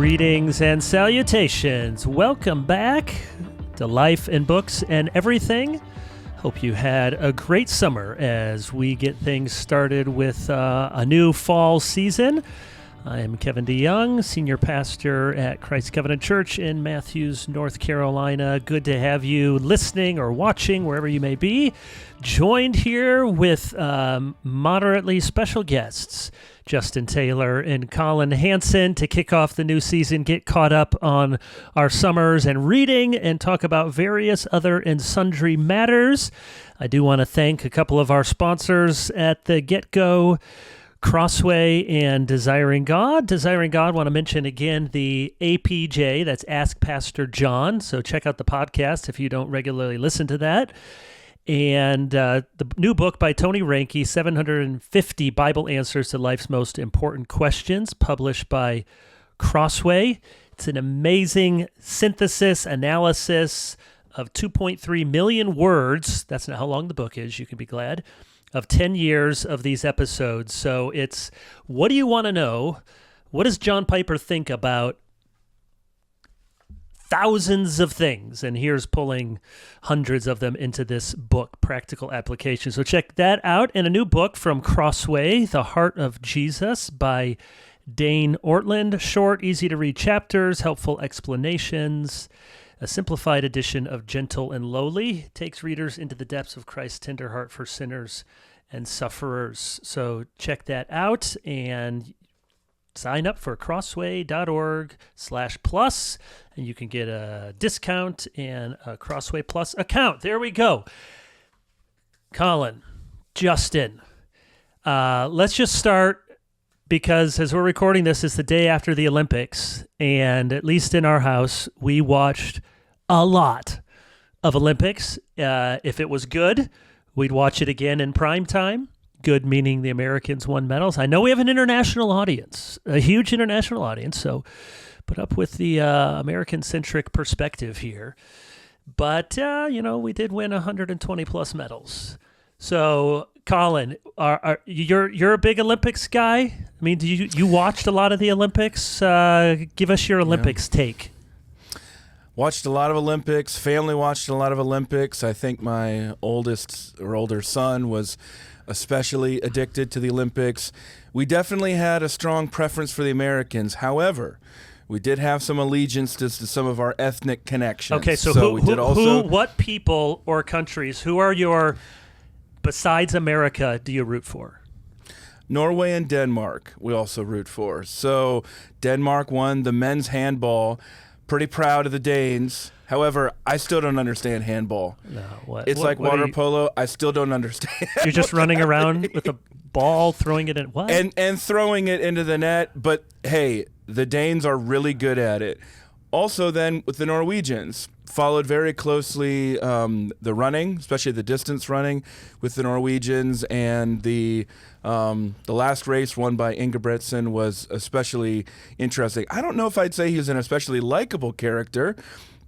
Greetings and salutations. Welcome back to Life and Books and Everything. Hope you had a great summer as we get things started with a new fall season. I am Kevin DeYoung, Senior Pastor at Christ Covenant Church in Matthews, North Carolina. Good to have you listening or watching wherever you may be. Joined here with moderately special guests, Justin Taylor and Collin Hansen, to kick off the new season, get caught up on our summers and reading, and talk about various other and sundry matters. I do want to thank a couple of our sponsors at the get-go, Crossway and Desiring God. Desiring God, want to mention again the APJ, that's Ask Pastor John. So check out the podcast if you don't regularly listen to that. And the new book by Tony Reinke, 750 Bible Answers to Life's Most Important Questions, published by Crossway. It's an amazing synthesis, analysis of 2.3 million words. That's not how long the book is, you can be glad, of 10 years of these episodes. So it's, what do you want to know? What does John Piper think about thousands of things? And here's pulling hundreds of them into this book, Practical Application. So check that out. And a new book from Crossway, The Heart of Jesus by Dane Ortland. Short, easy to read chapters, helpful explanations. A simplified edition of Gentle and Lowly takes readers into the depths of Christ's tender heart for sinners and sufferers. So check that out and sign up for crossway.org/plus, and you can get a discount and a Crossway Plus account. There we go. Collin, Justin, let's just start, because as we're recording this, it's the day after the Olympics, and at least in our house, we watched a lot of Olympics. If it was good, we'd watch it again in prime time. Good meaning the Americans won medals. I know we have an international audience, a huge international audience, so put up with the American-centric perspective here. But, we did win 120-plus medals. So, Collin, you're a big Olympics guy? I mean, you watched a lot of the Olympics? Give us your Olympics take. Watched a lot of Olympics. Family watched a lot of Olympics. I think my oldest or older son was especially addicted to the Olympics. We definitely had a strong preference for the Americans. However, we did have some allegiances to some of our ethnic connections. Okay, so what people or countries, besides America, do you root for? Norway and Denmark we also root for. So Denmark won the men's handball. Pretty proud of the Danes. However, I still don't understand handball. No, what? It's like water polo. I still don't understand. You're just running around with a ball, throwing it in what? And throwing it into the net. But hey, the Danes are really good at it. Also, then with the Norwegians, followed very closely the running, especially the distance running with the Norwegians, and the last race won by Ingebrigtsen was especially interesting. I don't know if I'd say he's an especially likable character,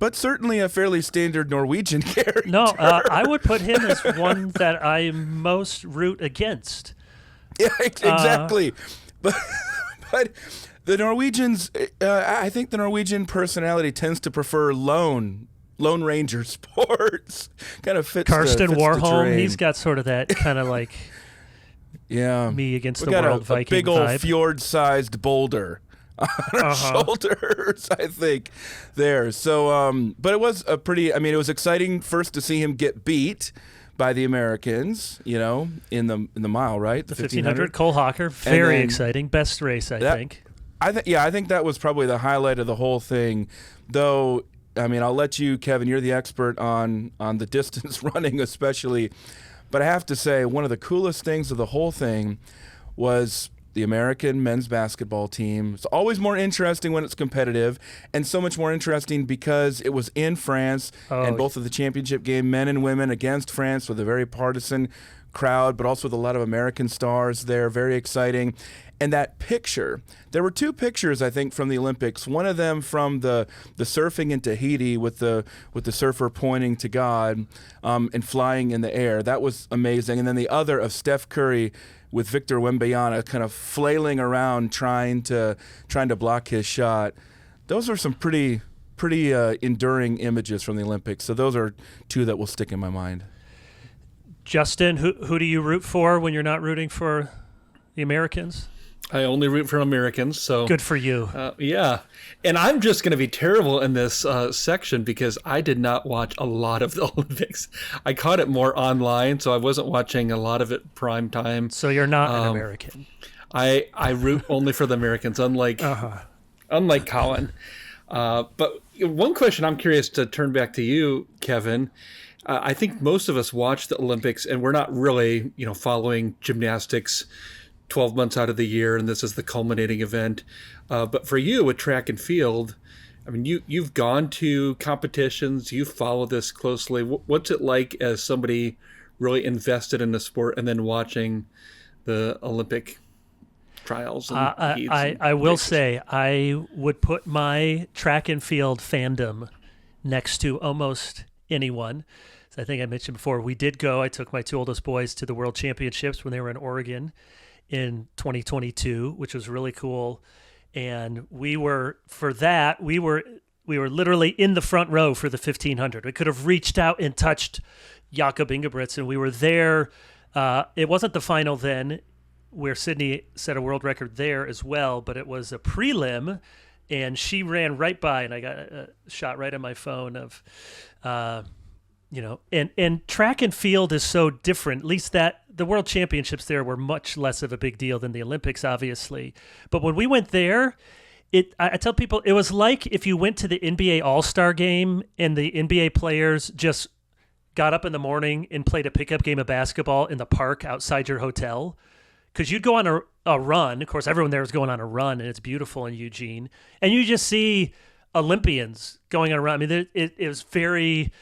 but certainly a fairly standard Norwegian character. No, I would put him as one that I most root against. Yeah, exactly. But the Norwegians, I think the Norwegian personality tends to prefer Lone Ranger sports. Kind of fits Karsten Warholm, he's got sort of that kind of like me against the world Viking a big old vibe. fjord-sized boulder on our shoulders, I think, there. So, but it was it was exciting first to see him get beat by the Americans, in the mile, right? The 1500 Cole Hocker, very exciting. Best race, I think. I think that was probably the highlight of the whole thing, though. I mean, I'll let you, Kevin, you're the expert on the distance running especially, but I have to say one of the coolest things of the whole thing was the American men's basketball team. It's always more interesting when it's competitive, and so much more interesting because it was in France, and both of the championship game, men and women against France, with a very partisan crowd, but also with a lot of American stars there. Very exciting. And that picture, there were two pictures, I think, from the Olympics. One of them from the surfing in Tahiti with the surfer pointing to God and flying in the air. That was amazing. And then the other of Steph Curry with Victor Wembanyama kind of flailing around trying to block his shot. those are some pretty enduring images from the Olympics. So those are two that will stick in my mind. Justin, who do you root for when you're not rooting for the Americans? I only root for Americans, so good for you. Yeah, and I'm just going to be terrible in this section because I did not watch a lot of the Olympics. I caught it more online, so I wasn't watching a lot of it prime time. So you're not an American. I root only for the Americans, unlike Collin. But one question I'm curious to turn back to you, Kevin. I think most of us watch the Olympics, and we're not really, following gymnastics 12 months out of the year, and this is the culminating event. But for you with track and field, I mean, you've gone to competitions, you follow this closely. What's it like as somebody really invested in the sport and then watching the Olympic trials? And I will say I would put my track and field fandom next to almost anyone. So I think I mentioned before, we did go. I took my two oldest boys to the World Championships when they were in Oregon in 2022, which was really cool. And we were literally in the front row for the 1500. We could have reached out and touched Jakob Ingebrigtsen. We were there. It wasn't the final then, where Sydney set a world record there as well, but it was a prelim, and she ran right by, and I got a shot right on my phone of, and track and field is so different. At least that the World Championships there were much less of a big deal than the Olympics, obviously. But when we went there, I tell people it was like if you went to the NBA All-Star game and the NBA players just got up in the morning and played a pickup game of basketball in the park outside your hotel. Because you'd go on a run. Of course, everyone there was going on a run, and it's beautiful in Eugene. And you just see Olympians going on a run. I mean, it was very...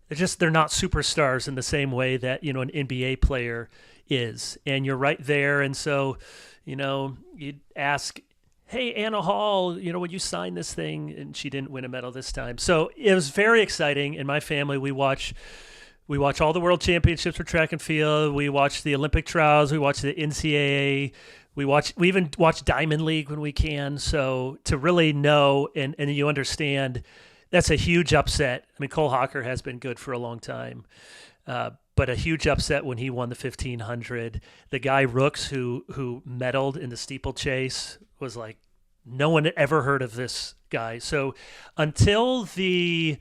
they're not superstars in the same way that, an NBA player is. And you're right there. And so, you'd ask, hey, Anna Hall, would you sign this thing? And she didn't win a medal this time. So it was very exciting. In my family, we watch all the World Championships for track and field. We watch the Olympic trials. We watch the NCAA. We even watch Diamond League when we can. So to really know and you understand, that's a huge upset. I mean, Cole Hocker has been good for a long time, but a huge upset when he won the 1500. The guy Rooks, who medaled in the steeplechase, was like, no one had ever heard of this guy. So until the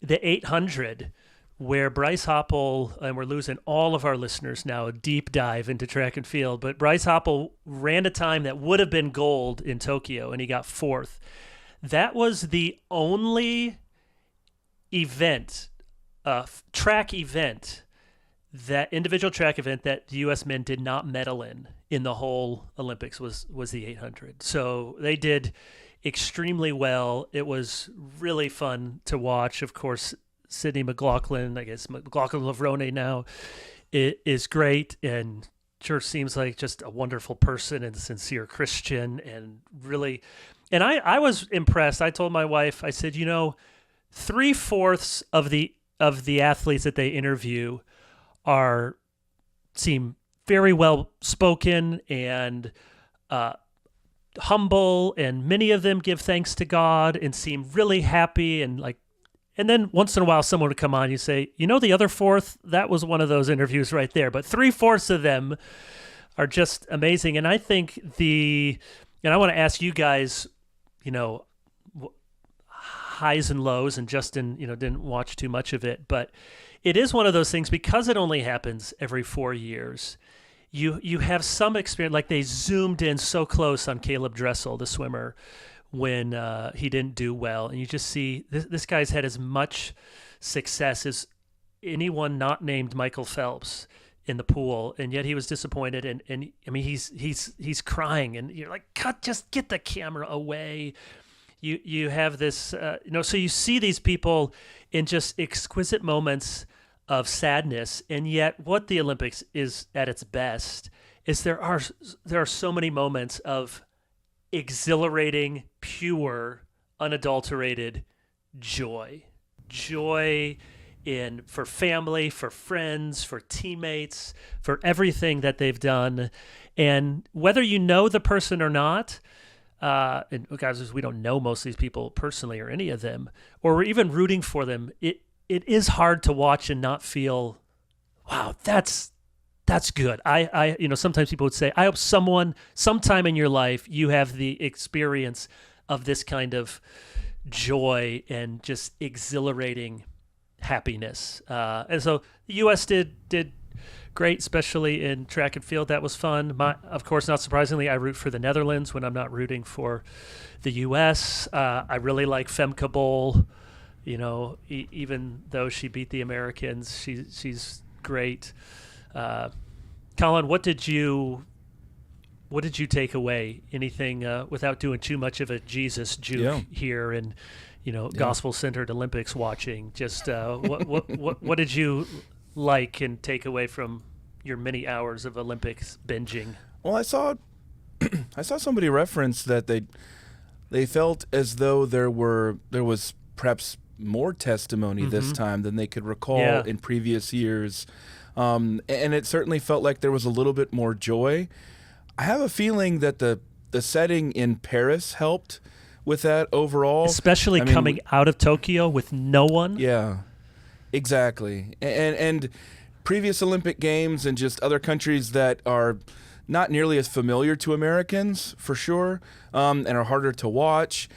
800, where Bryce Hoppel, and we're losing all of our listeners now, a deep dive into track and field, but Bryce Hoppel ran a time that would have been gold in Tokyo, and he got fourth. That was the only event, track event, that individual track event that the U.S. men did not medal in the whole Olympics was the 800. So they did extremely well. It was really fun to watch. Of course, Sydney McLaughlin, I guess McLaughlin-Lavrone now, is great and sure seems like just a wonderful person and sincere Christian and really... And I was impressed. I told my wife, I said, 3/4 of the athletes that they interview seem very well spoken and humble, and many of them give thanks to God and seem really happy and then once in a while someone would come on, you say, the other fourth, that was one of those interviews right there. But 3/4 of them are just amazing. And I think and I want to ask you guys, highs and lows, and Justin, didn't watch too much of it, but it is one of those things because it only happens every 4 years. You have some experience, like they zoomed in so close on Caleb Dressel, the swimmer, when he didn't do well, and you just see this guy's had as much success as anyone not named Michael Phelps in the pool, and yet he was disappointed. And I mean, he's crying, and you're like, just get the camera away. You have this, so you see these people in just exquisite moments of sadness, and yet what the Olympics is at its best is there are so many moments of exhilarating, pure, unadulterated joy for family, for friends, for teammates, for everything that they've done. And whether you know the person or not, and guys, we don't know most of these people personally or any of them, or we're even rooting for them, it is hard to watch and not feel, wow, that's good. I sometimes people would say, I hope sometime in your life, you have the experience of this kind of joy and just exhilarating happiness. And so the U.S. did great, especially in track and field. That was fun. Of course, not surprisingly, I root for the Netherlands when I'm not rooting for the U.S. I really like Femke Bol. Even though she beat the Americans, she's great. Collin, what did you take away? Anything without doing too much of a Jesus juke here and gospel-centered Olympics watching? Just what did you like and take away from your many hours of Olympics binging? Well, I saw somebody reference that they felt as though there was perhaps more testimony this time than they could recall in previous years, and it certainly felt like there was a little bit more joy. I have a feeling that the setting in Paris helped with that overall, especially coming out of Tokyo with no one. Yeah. Exactly. And previous Olympic Games and just other countries that are not nearly as familiar to Americans, for sure, and are harder to watch.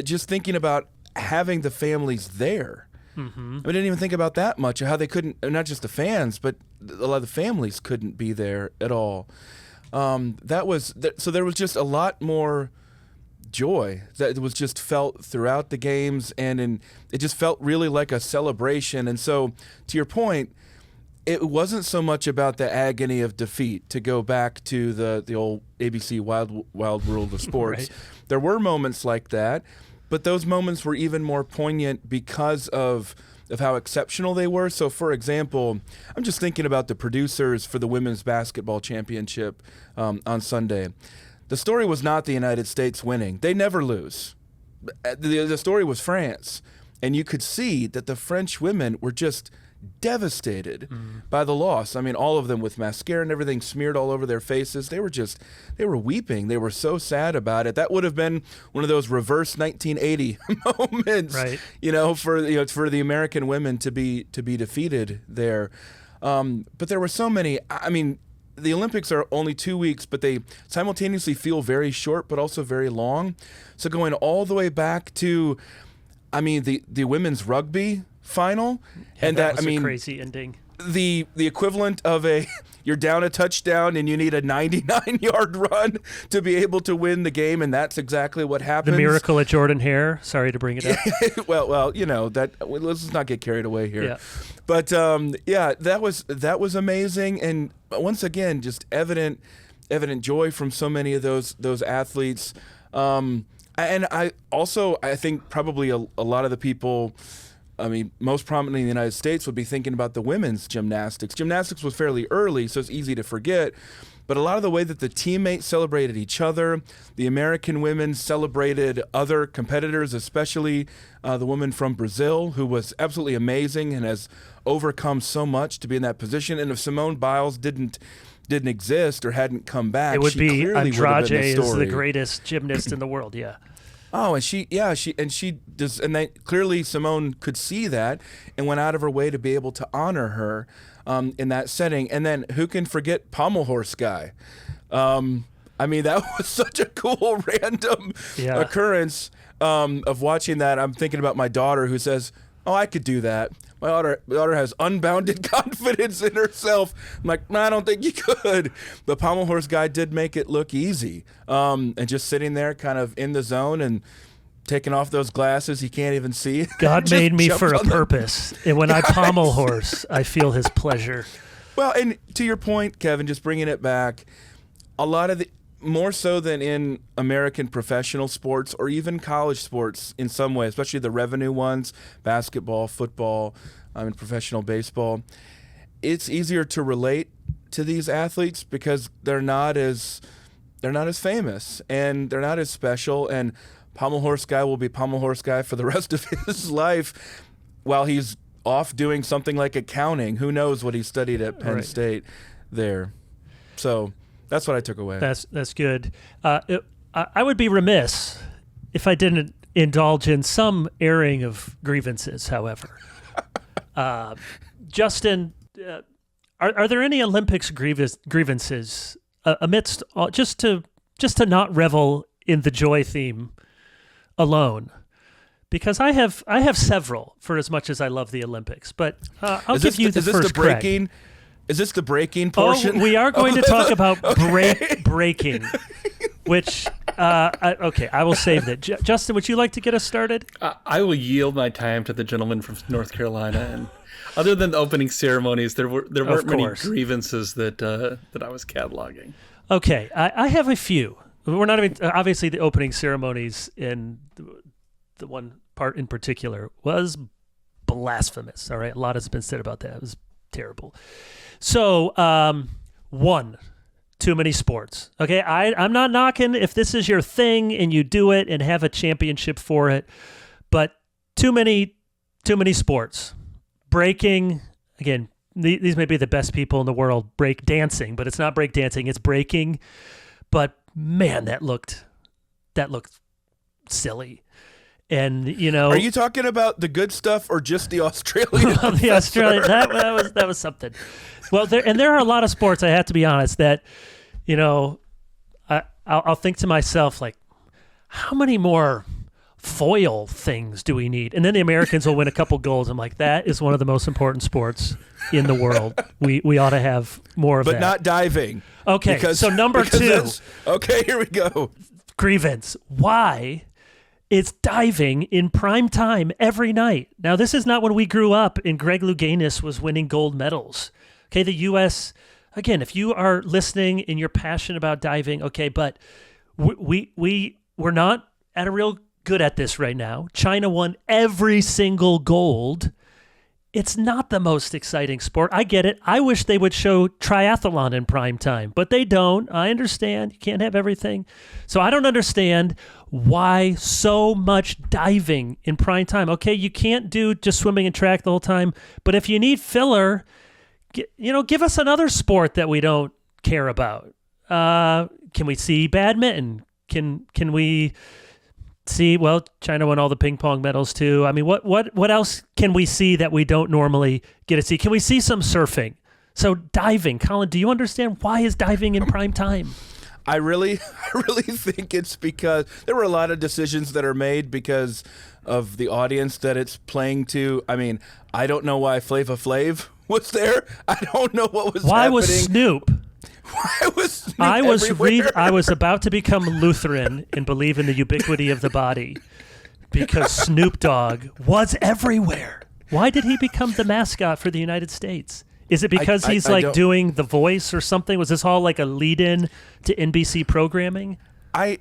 Just thinking about having the families there. Mm-hmm. I didn't even think about that much, how they couldn't, not just the fans, but a lot of the families couldn't be there at all. So there was just a lot more joy that was just felt throughout the games, and it just felt really like a celebration. And so, to your point, it wasn't so much about the agony of defeat, to go back to the old ABC Wild World of Sports. Right. There were moments like that, but those moments were even more poignant because of how exceptional they were. So, for example, I'm just thinking about the producers for the Women's Basketball Championship on Sunday. The story was not the United States winning. They never lose. The story was France. And you could see that the French women were just devastated by the loss. All of them with mascara and everything smeared all over their faces. They were weeping. They were so sad about it. That would have been one of those reverse 1980 moments, right? For the American women to be defeated there. But there were so many. The Olympics are only 2 weeks, but they simultaneously feel very short, but also very long. So going all the way back to, the women's rugby final, and that was a crazy ending. The equivalent of you're down a touchdown and you need a 99-yard run to be able to win the game, and that's exactly what happened. The miracle at Jordan Hare. Sorry to bring it up. well, let's not get carried away here. Yeah. But that was amazing, and once again, just evident joy from so many of those athletes. And I think probably a lot of the people, most prominently in the United States, would be thinking about the women's gymnastics. Gymnastics was fairly early, so it's easy to forget. But a lot of the way that the teammates celebrated each other, the American women celebrated other competitors, especially the woman from Brazil, who was absolutely amazing and has overcome so much to be in that position. And if Simone Biles didn't exist or hadn't come back, it would she be clearly Andrade would have been the is story. the greatest gymnast in the world. Yeah. Oh, and she does, and clearly Simone could see that and went out of her way to be able to honor her in that setting. And then who can forget Pommel Horse guy? That was such a cool random occurrence of watching that. I'm thinking about my daughter, who says, "Oh, I could do that." My daughter has unbounded confidence in herself. I'm like, I don't think you could. The Pommel Horse guy did make it look easy. And just sitting there kind of in the zone and taking off those glasses he can't even see. God made me for a purpose. And when I pommel horse, I feel his pleasure. Well, and to your point, Kevin, just bringing it back, a lot of more so than in American professional sports or even college sports in some way, especially the revenue ones, basketball, football, and professional baseball, it's easier to relate to these athletes because they're not as famous and they're not as special. And Pommel Horse guy will be Pommel Horse guy for the rest of his life while he's off doing something like accounting. Who knows what he studied at Penn State there. So that's what I took away. That's good. I I would be remiss if I didn't indulge in some airing of grievances, however. Justin, are there any Olympics grievances amidst all, just to not revel in the joy theme alone? Because I have several, for as much as I love the Olympics, but I'll give you the first crack. Is this the breaking portion? Oh, we are going to talk about breaking, which, okay, I will save that. Justin, would you like to get us started? I will yield my time to the gentleman from North Carolina. And other than the opening ceremonies, there weren't many grievances that I was cataloging. Okay, I have a few. We're not even, obviously the opening ceremonies in the one part in particular was blasphemous. All right, a lot has been said about that. It was terrible. So, one, too many sports. Okay, I'm not knocking if this is your thing and you do it and have a championship for it, but too many sports. Breaking, again, these may be the best people in the world break dancing, but it's not break dancing, it's breaking. But man, that looked silly. And are you talking about the good stuff or just the Australian? The Australian that was something. Well, there are a lot of sports, I have to be honest, that I'll think to myself, like, how many more foil things do we need? And then the Americans will win a couple golds. I'm like, that is one of the most important sports in the world. We ought to have more of that. But not diving. Okay, so number two. Okay, here we go. Grievance. Why? It's diving in prime time every night. Now, this is not when we grew up and Greg Louganis was winning gold medals. Okay, the U.S., again, if you are listening and you're passionate about diving, okay, but we're not at a real good at this right now. China won every single gold. It's not the most exciting sport. I get it. I wish they would show triathlon in prime time, but they don't. I understand. You can't have everything. So I don't understand why so much diving in prime time. Okay, you can't do just swimming and track the whole time, but if you need filler, give us another sport that we don't care about. Can we see badminton? Can we see? Well, China won all the ping pong medals too. I mean, what else can we see that we don't normally get to see? Can we see some surfing? So diving, Collin, do you understand why is diving in prime time? I really think it's because there were a lot of decisions that are made because of the audience that it's playing to. I mean, I don't know why Flava Flav was there. I don't know what was happening. Why was Snoop? Why was Snoop I was about to become Lutheran and believe in the ubiquity of the body because Snoop Dogg was everywhere. Why did he become the mascot for the United States? Is it because he's doing The Voice or something? Was this all like a lead-in to NBC programming? I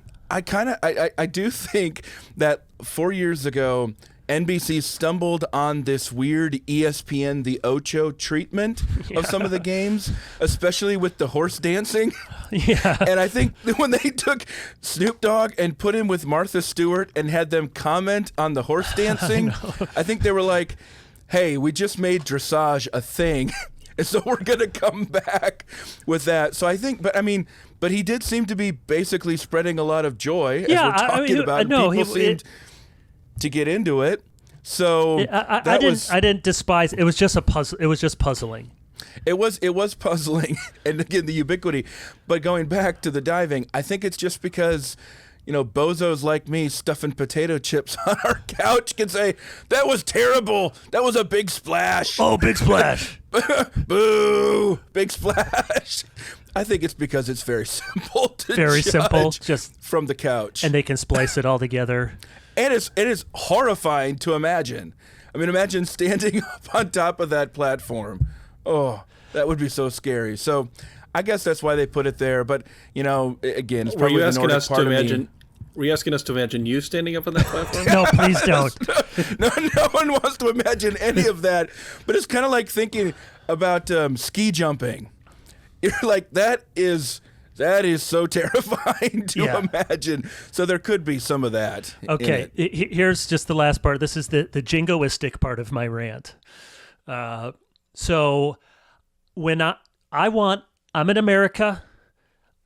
do think that 4 years ago, NBC stumbled on this weird ESPN The Ocho treatment of some of the games, especially with the horse dancing. Yeah. And I think when they took Snoop Dogg and put him with Martha Stewart and had them comment on the horse dancing, I think they were like, hey, we just made dressage a thing. And so we're going to come back with that. So I think, but he did seem to be basically spreading a lot of joy as we're talking about. People seemed to get into it. So I didn't despise. It was just a puzzle. It was just puzzling. It was puzzling, and again the ubiquity. But going back to the diving, I think it's just because bozos like me stuffing potato chips on our couch can say, that was terrible. That was a big splash. Oh, big splash. Boo. Big splash. I think it's because it's very simple to Very judge simple. Just from the couch. And they can splice it all together. And it is horrifying to imagine. I mean, imagine standing up on top of that platform. Oh, that would be so scary. So I guess that's why they put it there. But, again, it's probably the Nordic part of me. Were you asking us to imagine you standing up on that platform? No, please don't. No one wants to imagine any of that. But it's kind of like thinking about ski jumping. You're like, that is so terrifying to imagine. So there could be some of that. Okay, here's just the last part. This is the jingoistic part of my rant. So when I'm in America,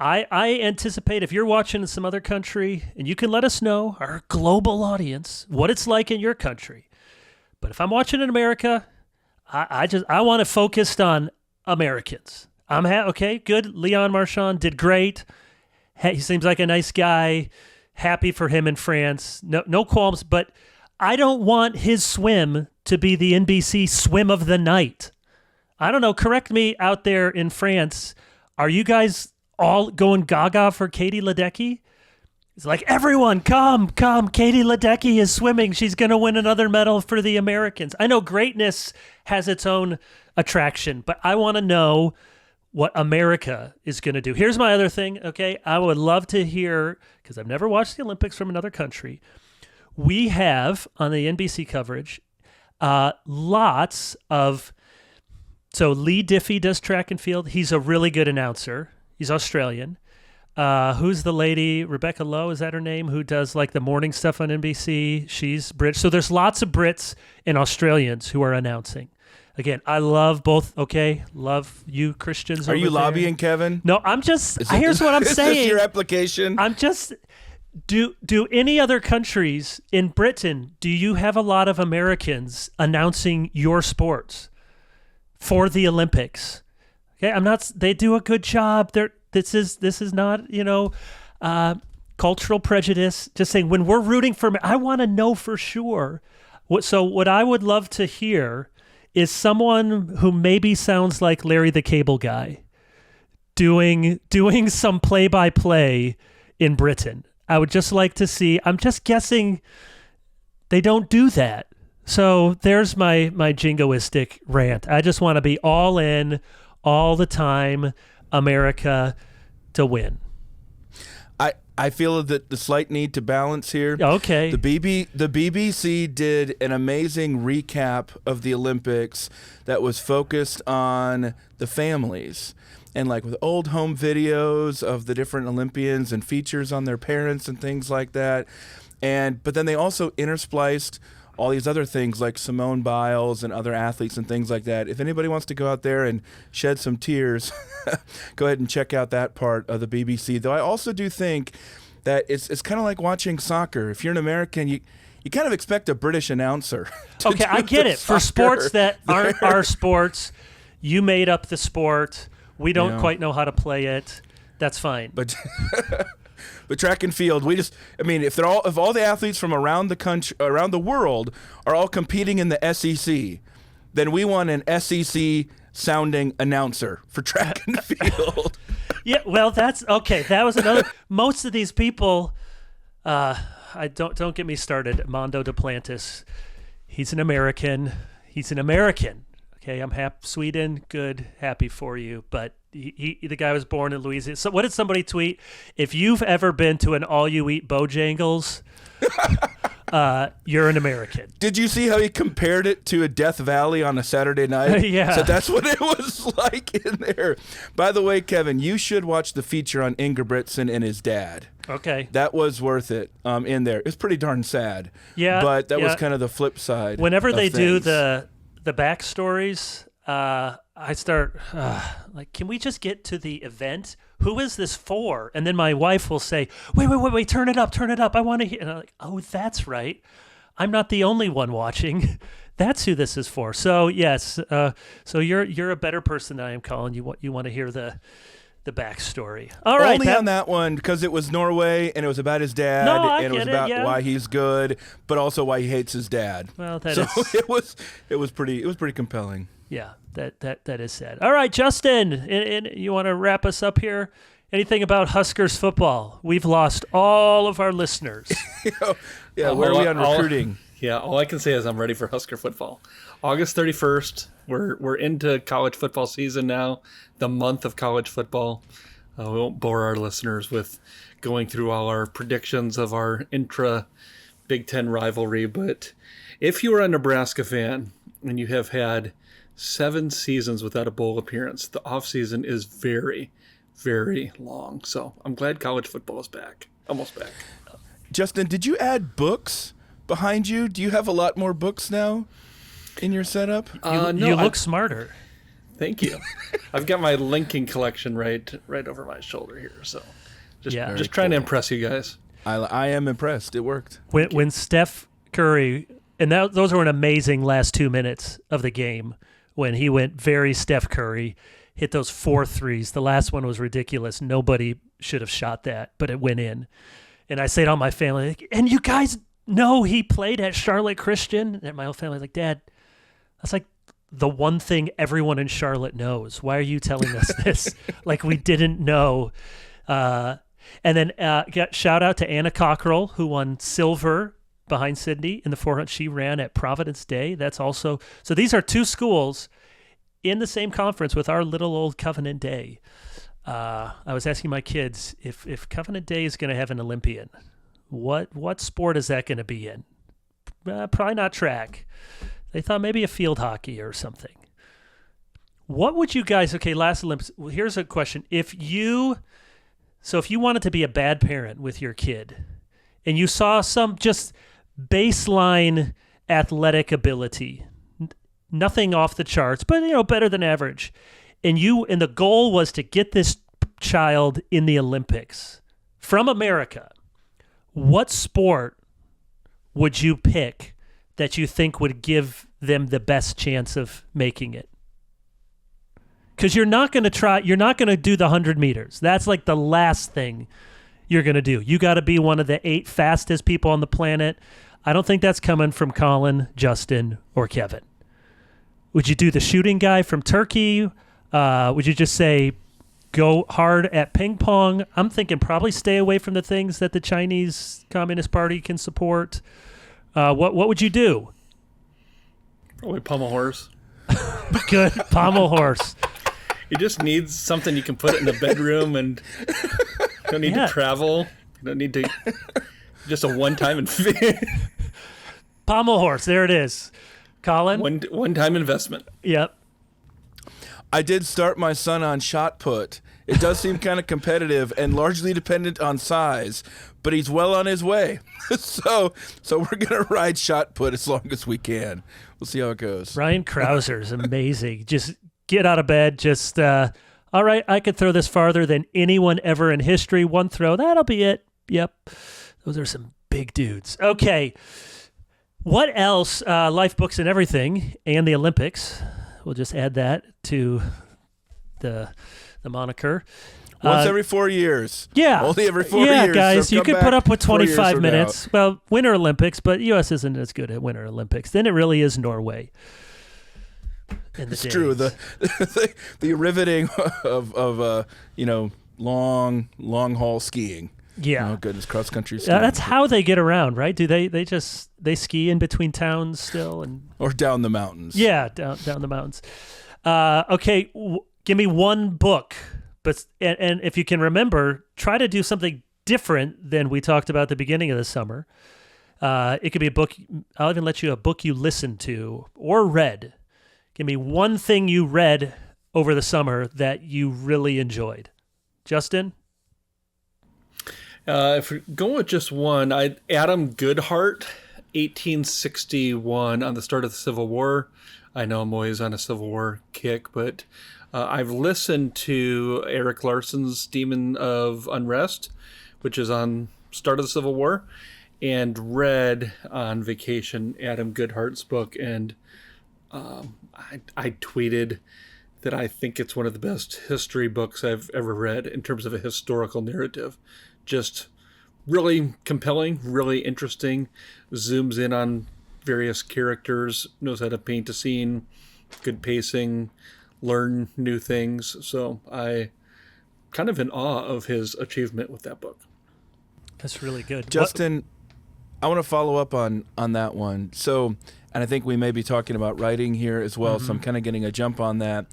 I anticipate if you're watching in some other country, and you can let us know, our global audience, what it's like in your country. But if I'm watching in America, I want it focused on Americans. Okay, good. Leon Marchand did great. He seems like a nice guy. Happy for him in France. No qualms, but I don't want his swim to be the NBC swim of the night. I don't know. Correct me out there in France. Are you guys all going gaga for Katie Ledecky? It's like, everyone, come. Katie Ledecky is swimming. She's going to win another medal for the Americans. I know greatness has its own attraction, but I want to know what America is going to do. Here's my other thing, okay? I would love to hear, because I've never watched the Olympics from another country. We have, on the NBC coverage, lots of... So Lee Diffie does track and field. He's a really good announcer. He's Australian. Who's the lady? Rebecca Lowe, is that her name? Who does like the morning stuff on NBC? She's British. So there's lots of Brits and Australians who are announcing. Again, I love both. Okay, love you Christians. Are you there. lobbying, Kevin? No, I'm just. Here's what I'm saying. Is this your application? I'm just. Do any other countries in Britain? Do you have a lot of Americans announcing your sports for the Olympics? Okay, I'm not. They do a good job. This is not cultural prejudice. Just saying, when we're rooting for, I want to know for sure. What I would love to hear is someone who maybe sounds like Larry the Cable Guy doing some play-by-play in Britain. I would just like to see. I'm just guessing they don't do that. So there's my jingoistic rant. I just want to be all in all the time, America to win. I feel that the slight need to balance here. Okay. The BBC did an amazing recap of the Olympics that was focused on the families, and like with old home videos of the different Olympians and features on their parents and things like that. But then they also interspliced all these other things like Simone Biles and other athletes and things like that. If anybody wants to go out there and shed some tears, go ahead and check out that part of the BBC. Though I also do think that it's kind of like watching soccer. If you're an American, you kind of expect a British announcer. Okay, I get it. For sports that aren't our sports, you made up the sport. We don't quite know how to play it. That's fine. But track and field, if all the athletes from around the country, around the world, are all competing in the SEC, then we want an SEC sounding announcer for track and field. Yeah, well, that's okay. That was another. Most of these people, I don't get me started. Mondo Duplantis, he's an American. Okay, I'm happy. Sweden, good, happy for you. But the guy was born in Louisiana. So what did somebody tweet? If you've ever been to an all-you-eat Bojangles, you're an American. Did you see how he compared it to a Death Valley on a Saturday night? Yeah. So that's what it was like in there. By the way, Kevin, you should watch the feature on Ingebrigtsen and his dad. Okay. That was worth it in there. It's pretty darn sad. Yeah. But that was kind of the flip side. Whenever they do things. the backstories, I start like, can we just get to the event? Who is this for? And then my wife will say, wait, turn it up. I want to hear. And I'm like, oh, that's right. I'm not the only one watching. That's who this is for. So yes, so you're a better person than I am, Collin. You want to hear the backstory. All right. Only on that one, because it was Norway and it was about his dad, and it was about why he's good, but also why he hates his dad. Well, it was pretty compelling. Yeah, that is sad. All right, Justin, you want to wrap us up here? Anything about Huskers football? We've lost all of our listeners. Yeah, where are we on recruiting? All I can say is I'm ready for Husker football. August 31st, we're into college football season now, the month of college football. We won't bore our listeners with going through all our predictions of our intra-Big Ten rivalry, but if you are a Nebraska fan and you have had 7 seasons without a bowl appearance, the offseason is very, very long. So I'm glad college football is back. Almost back. Justin, did you add books behind you? Do you have a lot more books now in your setup? You look smarter. Thank you. I've got my Lincoln collection right over my shoulder here. So just trying to impress you guys. I am impressed. It worked. When Steph Curry, and those were an amazing last 2 minutes of the game when he went very Steph Curry, hit those 4 threes. The last one was ridiculous. Nobody should have shot that, but it went in. And I say to all my family, like, and you guys know he played at Charlotte Christian? And my whole family was like, Dad, that's like the one thing everyone in Charlotte knows. Why are you telling us this? Like we didn't know. And then shout out to Anna Cockrell, who won silver behind Sydney in the 400. She ran at Providence Day. That's also – so these are 2 schools in the same conference with our little old Covenant Day. I was asking my kids, if Covenant Day is going to have an Olympian, what sport is that going to be in? Probably not track. They thought maybe a field hockey or something. What would you guys – okay, last Olympics. Well, here's a question. If you wanted to be a bad parent with your kid and you saw some just baseline athletic ability, nothing off the charts, but better than average, and the goal was to get this child in the Olympics from America, what sport would you pick that you think would give them the best chance of making it? Because you're not going to do the 100 meters. That's like the last thing you're going to do. You got to be one of the 8 fastest people on the planet. I don't think that's coming from Collin, Justin, or Kevin. Would you do the shooting guy from Turkey? Would you just say go hard at ping pong? I'm thinking probably stay away from the things that the Chinese Communist Party can support. What would you do? Probably pommel horse. Good, pommel horse. It just needs something you can put it in the bedroom, and you don't need to travel. You don't need to. Just a one-time pommel horse. There it is. Collin? One-time investment. Yep. I did start my son on shot put. It does seem kind of competitive and largely dependent on size, but he's well on his way. So we're going to ride shot put as long as we can. We'll see how it goes. Ryan Krauser is amazing. Just get out of bed. Just, all right, I could throw this farther than anyone ever in history. One throw, that'll be it. Yep. Those are some big dudes. Okay. What else? Life, books, and everything, and the Olympics. We'll just add that to the moniker. Once every 4 years. Yeah. Only every 4 years. Yeah, guys, so you could put up with 25 minutes. Now. Well, Winter Olympics, but U.S. isn't as good at Winter Olympics. Then it really is Norway. It's true. The riveting of long haul skiing. Yeah. Oh goodness, cross country skiing. That's how they get around, right? Do they ski in between towns still or down the mountains? Yeah, down the mountains. Okay, give me one book, but and if you can remember, try to do something different than we talked about at the beginning of the summer. It could be a book. I'll even let you a book you listened to or read. Give me one thing you read over the summer that you really enjoyed. Justin? If we're going with just one, Adam Goodhart, 1861, on the start of the Civil War. I know I'm always on a Civil War kick, but I've listened to Eric Larson's Demon of Unrest, which is on start of the Civil War, and read on vacation Adam Goodhart's book, and I tweeted that I think it's one of the best history books I've ever read in terms of a historical narrative. Just really compelling, really interesting, zooms in on various characters, knows how to paint a scene, good pacing, learn new things. So I kind of in awe of his achievement with that book. That's really good. Justin, I want to follow up on that one. So, and I think we may be talking about writing here as well, so I'm kind of getting a jump on that.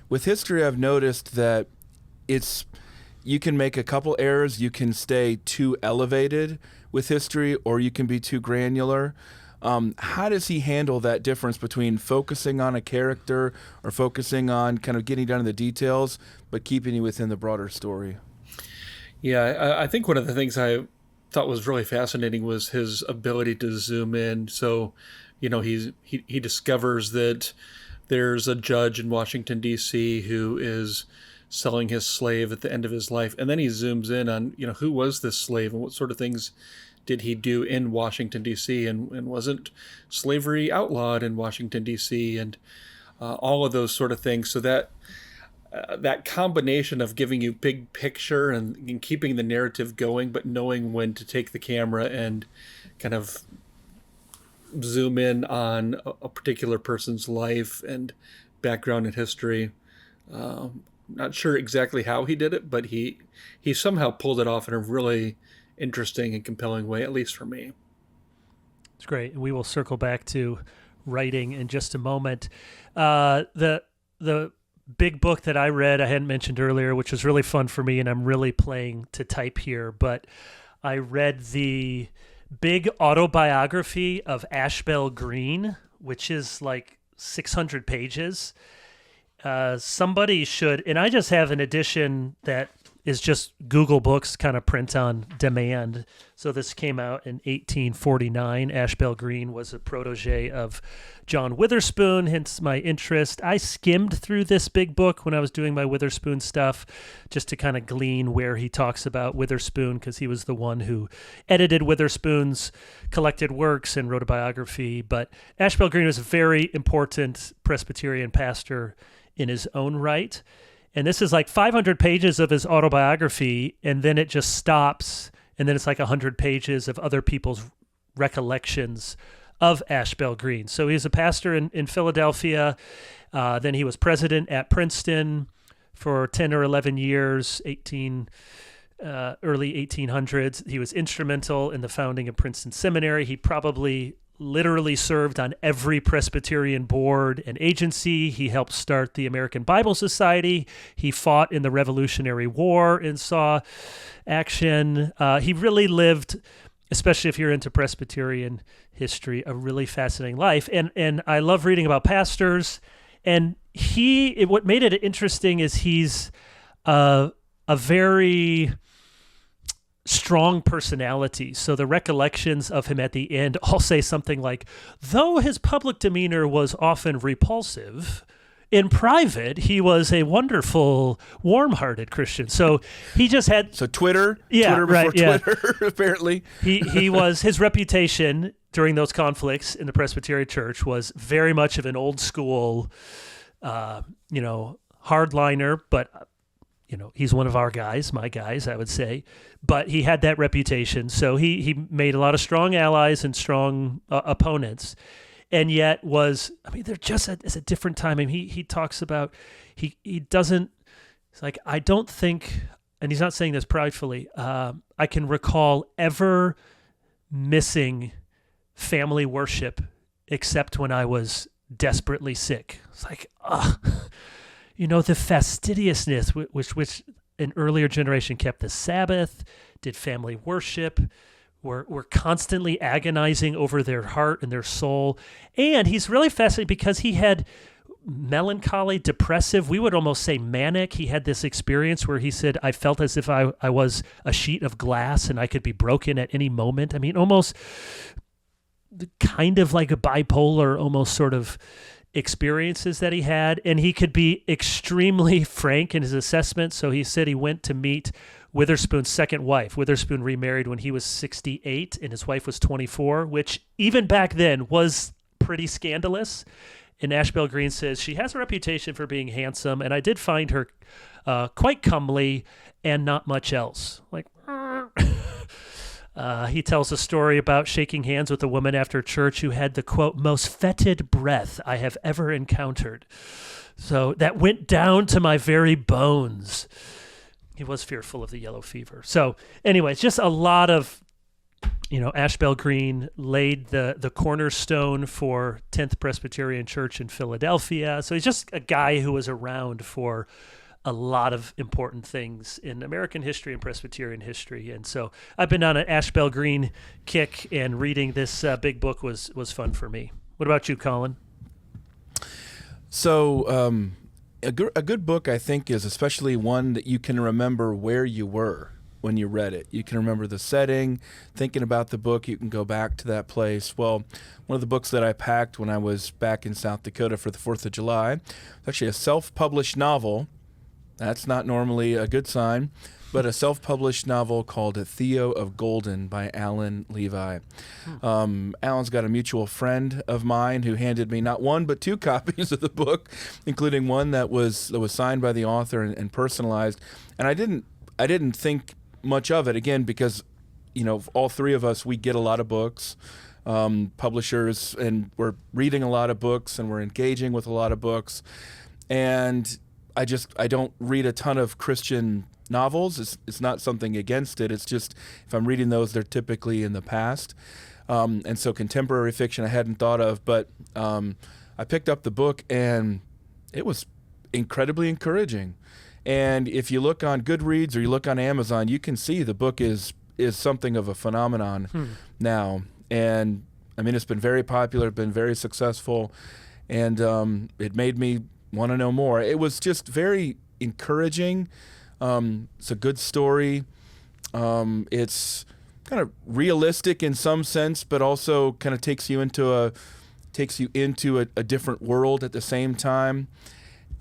With history, I've noticed that you can make a couple errors. You can stay too elevated with history, or you can be too granular. How does he handle that difference between focusing on a character or focusing on kind of getting down to the details, but keeping you within the broader story? Yeah, I think one of the things I thought was really fascinating was his ability to zoom in. So, he discovers that there's a judge in Washington, D.C. who is selling his slave at the end of his life. And then he zooms in on, who was this slave and what sort of things did he do in Washington, D.C. and wasn't slavery outlawed in Washington, D.C. and all of those sort of things. So that combination of giving you big picture and keeping the narrative going, but knowing when to take the camera and kind of zoom in on a particular person's life and background and history. Not sure exactly how he did it, but he somehow pulled it off in a really interesting and compelling way, at least for me. It's great. We will circle back to writing in just a moment. The big book that I read, I hadn't mentioned earlier, which was really fun for me, and I'm really playing to type here, but I read the big autobiography of Ashbel Green, which is like 600 pages. Somebody should, and I just have an edition that is just Google Books kind of print on demand. So this came out in 1849. Ashbel Green was a protege of John Witherspoon, hence my interest. I skimmed through this big book when I was doing my Witherspoon stuff just to kind of glean where he talks about Witherspoon, because he was the one who edited Witherspoon's collected works and wrote a biography. But Ashbel Green was a very important Presbyterian pastor in his own right. And this is like 500 pages of his autobiography, and then it just stops, and then it's like 100 pages of other people's recollections of Ashbel Green. So he was a pastor in Philadelphia. Then he was president at Princeton for 10 or 11 years, early 1800s. He was instrumental in the founding of Princeton Seminary. He probably literally served on every Presbyterian board and agency. He helped start the American Bible Society. He fought in the Revolutionary War and saw action. He really lived, especially if you're into Presbyterian history, a really fascinating life. And I love reading about pastors. And what made it interesting is he's a very strong personality. So the recollections of him at the end all say something like, though his public demeanor was often repulsive, in private, he was a wonderful, warm-hearted Christian. So he just had... So Twitter before Twitter, apparently. His reputation during those conflicts in the Presbyterian Church was very much of an old school, hardliner, but he's one of our guys, my guys, I would say. But he had that reputation. So he made a lot of strong allies and strong opponents. And yet they're just it's a different time. I mean, he talks about, he doesn't, it's like, I don't think, and he's not saying this pridefully, I can recall ever missing family worship except when I was desperately sick. It's like, the fastidiousness which an earlier generation kept the Sabbath, did family worship, were constantly agonizing over their heart and their soul. And he's really fascinating because he had melancholy, depressive, we would almost say manic. He had this experience where he said, I felt as if I was a sheet of glass and I could be broken at any moment. I mean, almost kind of like a bipolar, almost sort of experiences that he had, and he could be extremely frank in his assessment. So he said he went to meet Witherspoon's second wife. Witherspoon remarried when he was 68 and his wife was 24, which even back then was pretty scandalous. And Ashbel Green says she has a reputation for being handsome, and I did find her quite comely and not much else. Like, he tells a story about shaking hands with a woman after church who had the, quote, most fetid breath I have ever encountered. So that went down to my very bones. He was fearful of the yellow fever. So anyway, it's just a lot of, Ashbel Green laid the cornerstone for 10th Presbyterian Church in Philadelphia. So he's just a guy who was around for a lot of important things in American history and Presbyterian history. And so I've been on an Ashbel Green kick, and reading this big book was fun for me. What about you, Collin? So a good book, I think, is especially one that you can remember where you were. when you read it. You can remember the setting, thinking about the book, you can go back to that place. Well, one of the books that I packed when I was back in South Dakota for the 4th of July, it's actually a self-published novel. That's not normally a good sign, but a self-published novel called Theo of Golden by Alan Levi. Alan's got a mutual friend of mine who handed me not one but 2 copies of the book, including one that was signed by the author and personalized. And I didn't think much of it, again, because all 3 of us, we get a lot of books, publishers, and we're reading a lot of books and we're engaging with a lot of books. And I don't read a ton of Christian novels. It's not something against it. It's just if I'm reading those, they're typically in the past. And so contemporary fiction I hadn't thought of, but I picked up the book and it was incredibly encouraging. And if you look on Goodreads or you look on Amazon, you can see the book is something of a phenomenon now. And I mean, it's been very popular, been very successful, and it made me want to know more. It was just very encouraging. It's a good story. It's kind of realistic in some sense, but also kind of takes you into a different world at the same time,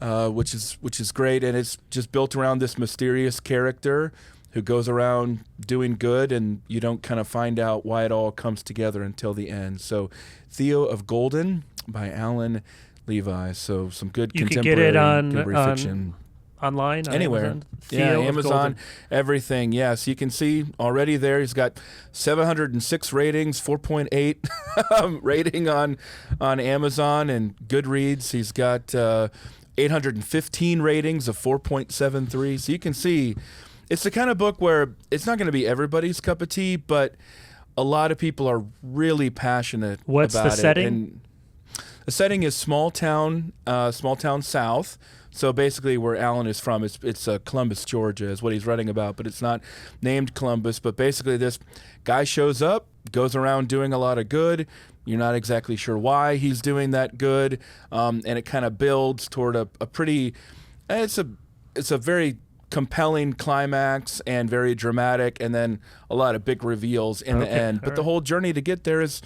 which is great. And it's just built around this mysterious character who goes around doing good, and you don't kind of find out why it all comes together until the end. So, Theo of Golden by Alan Levi. So some good contemporary contemporary fiction. Online? Anywhere. Amazon? Amazon, everything. Yes, you can see already there. He's got 706 ratings, 4.8 rating on Amazon and Goodreads. He's got 815 ratings of 4.73. So you can see it's the kind of book where it's not going to be everybody's cup of tea, but a lot of people are really passionate about it. What's the setting? And the setting is small town South. So basically where Alan is from, it's Columbus, Georgia is what he's writing about, but it's not named Columbus. But basically this guy shows up, goes around doing a lot of good. You're not exactly sure why he's doing that good, and it kind of builds toward a pretty, it's a very compelling climax and very dramatic, and then a lot of big reveals in the end. But the whole journey to get there is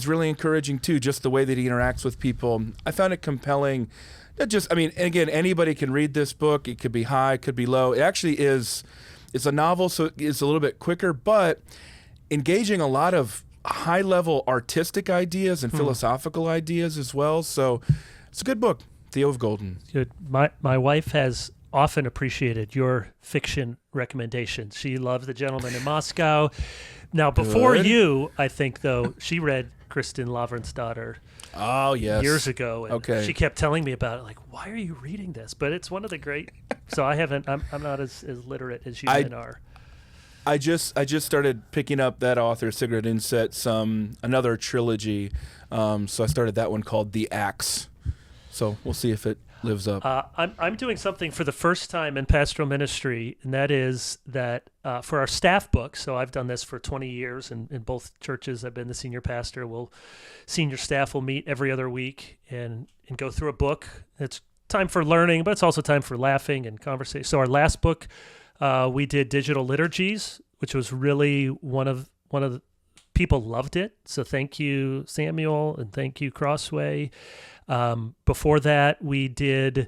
really encouraging too, just the way that he interacts with people. I found it compelling. Again, anybody can read this book. It could be high, it could be low. It actually is, it's a novel, so it's a little bit quicker, but engaging a lot of high-level artistic ideas and philosophical ideas as well. So it's a good book, Theo of Golden. Good. My wife has often appreciated your fiction recommendations. She loves The Gentleman in Moscow. Now, before you, I think, though, she read Kristen Lavransdatter. Oh, yes. Years ago. And she kept telling me about it, like, why are you reading this? But it's one of the great... So I'm not as literate as you men are. I just started picking up that author, Sigrid Undset's another trilogy. So I started that one called The Axe. So we'll see if it lives up. I'm doing something for the first time in pastoral ministry, and that is that for our staff book, so I've done this for 20 years in both churches. I've been the senior pastor. Senior staff will meet every other week and go through a book. It's time for learning, but it's also time for laughing and conversation. So our last book, we did Digital Liturgies, which was really one of the people loved it. So thank you, Samuel, and thank you, Crossway. Before that, we did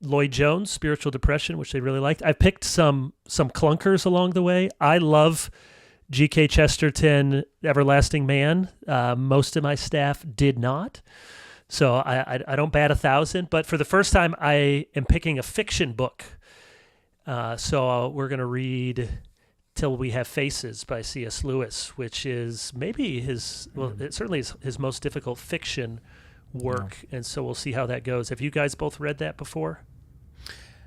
Lloyd Jones, Spiritual Depression, which they really liked. I picked some clunkers along the way. I love G.K. Chesterton, Everlasting Man. Most of my staff did not. So I don't bat 1,000. But for the first time, I am picking a fiction book. So we're going to read Till We Have Faces by C.S. Lewis, which is maybe it certainly is his most difficult fiction work, and so we'll see how that goes. Have you guys both read that before?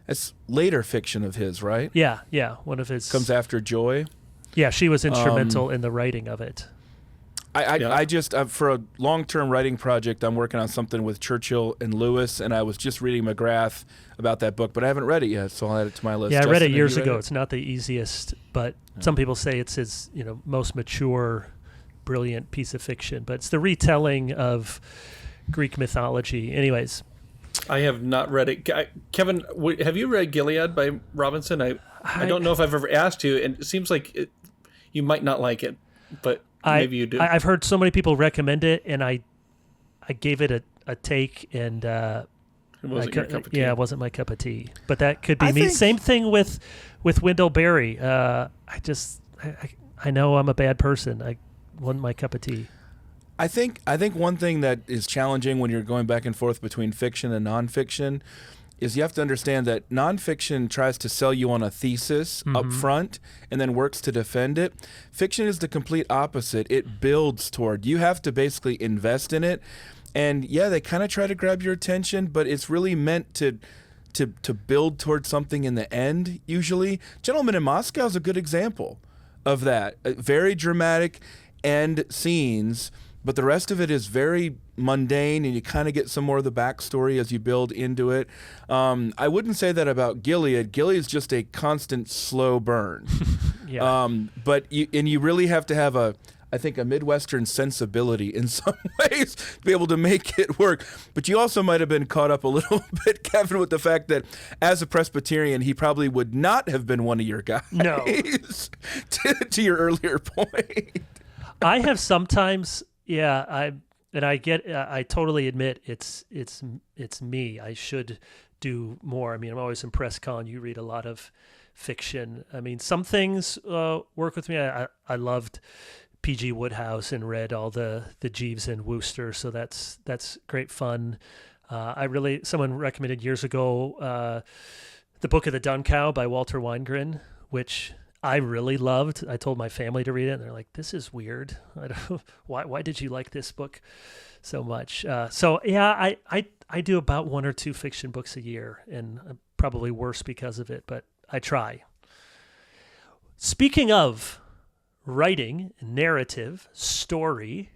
It's later fiction of his, right? Yeah, one of his... Comes after Joy? Yeah, she was instrumental in the writing of it. I just, for a long-term writing project, I'm working on something with Churchill and Lewis, and I was just reading McGrath about that book, but I haven't read it yet, so I'll add it to my list. Yeah, I read it years ago. It's not the easiest, but some people say it's his most mature, brilliant piece of fiction, but it's the retelling of Greek mythology. Anyways. I have not read it. Kevin, have you read Gilead by Robinson? I don't know if I've ever asked you, and it seems like you might not like it, but maybe you do. I've heard so many people recommend it, and I gave it a take, and it wasn't your cup of tea. Yeah, it wasn't my cup of tea. But that could be me. Same thing with Wendell Berry. I know I'm a bad person. I wasn't my cup of tea. I think one thing that is challenging when you're going back and forth between fiction and nonfiction is you have to understand that nonfiction tries to sell you on a thesis up front and then works to defend it. Fiction is the complete opposite. It builds toward. You have to basically invest in it. And yeah, they kind of try to grab your attention, but it's really meant to build towards something in the end, usually. Gentleman in Moscow is a good example of that. Very dramatic end scenes, but the rest of it is very mundane, and you kind of get some more of the backstory as you build into it. I wouldn't say that about Gilead. Gilead's just a constant slow burn. Yeah. But you really have to have a Midwestern sensibility in some ways to be able to make it work. But you also might have been caught up a little bit, Kevin, with the fact that as a Presbyterian, he probably would not have been one of your guys. No. to your earlier point. I have sometimes, I totally admit it's me. I should do more. I mean, I'm always impressed, Collin. You read a lot of fiction. I mean, some things work with me. I loved P.G. Wodehouse and read all the Jeeves and Wooster, so that's great fun. Someone recommended years ago the Book of the Dun Cow by Walter Weingren, which I really loved. I told my family to read it, and they're like, "This is weird. Why did you like this book so much?" I do about 1 or 2 fiction books a year, and I'm probably worse because of it, but I try. Speaking of writing, narrative, story,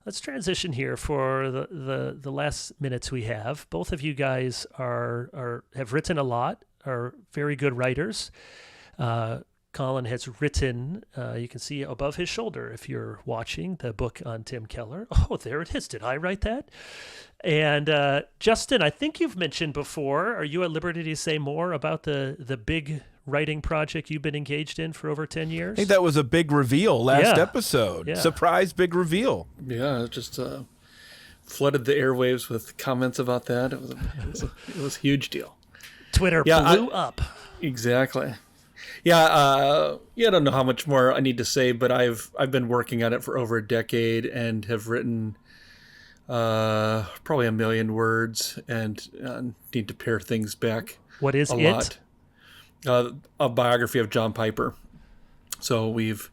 let's transition here for the last minutes we have. Both of you guys have written a lot, are very good writers. Collin has written, you can see above his shoulder if you're watching, the book on Tim Keller. Oh, there it is. Did I write that? And Justin, I think you've mentioned before, are you at liberty to say more about the big writing project you've been engaged in for over 10 years? I think that was a big reveal last episode. Yeah. Surprise big reveal. Yeah, it just flooded the airwaves with comments about that. It was a huge deal. Twitter blew up. Exactly. Yeah, I don't know how much more I need to say, but I've been working on it for over a decade and have written probably 1 million words and need to pare things back. What is a it? Lot. A biography of John Piper. So we've,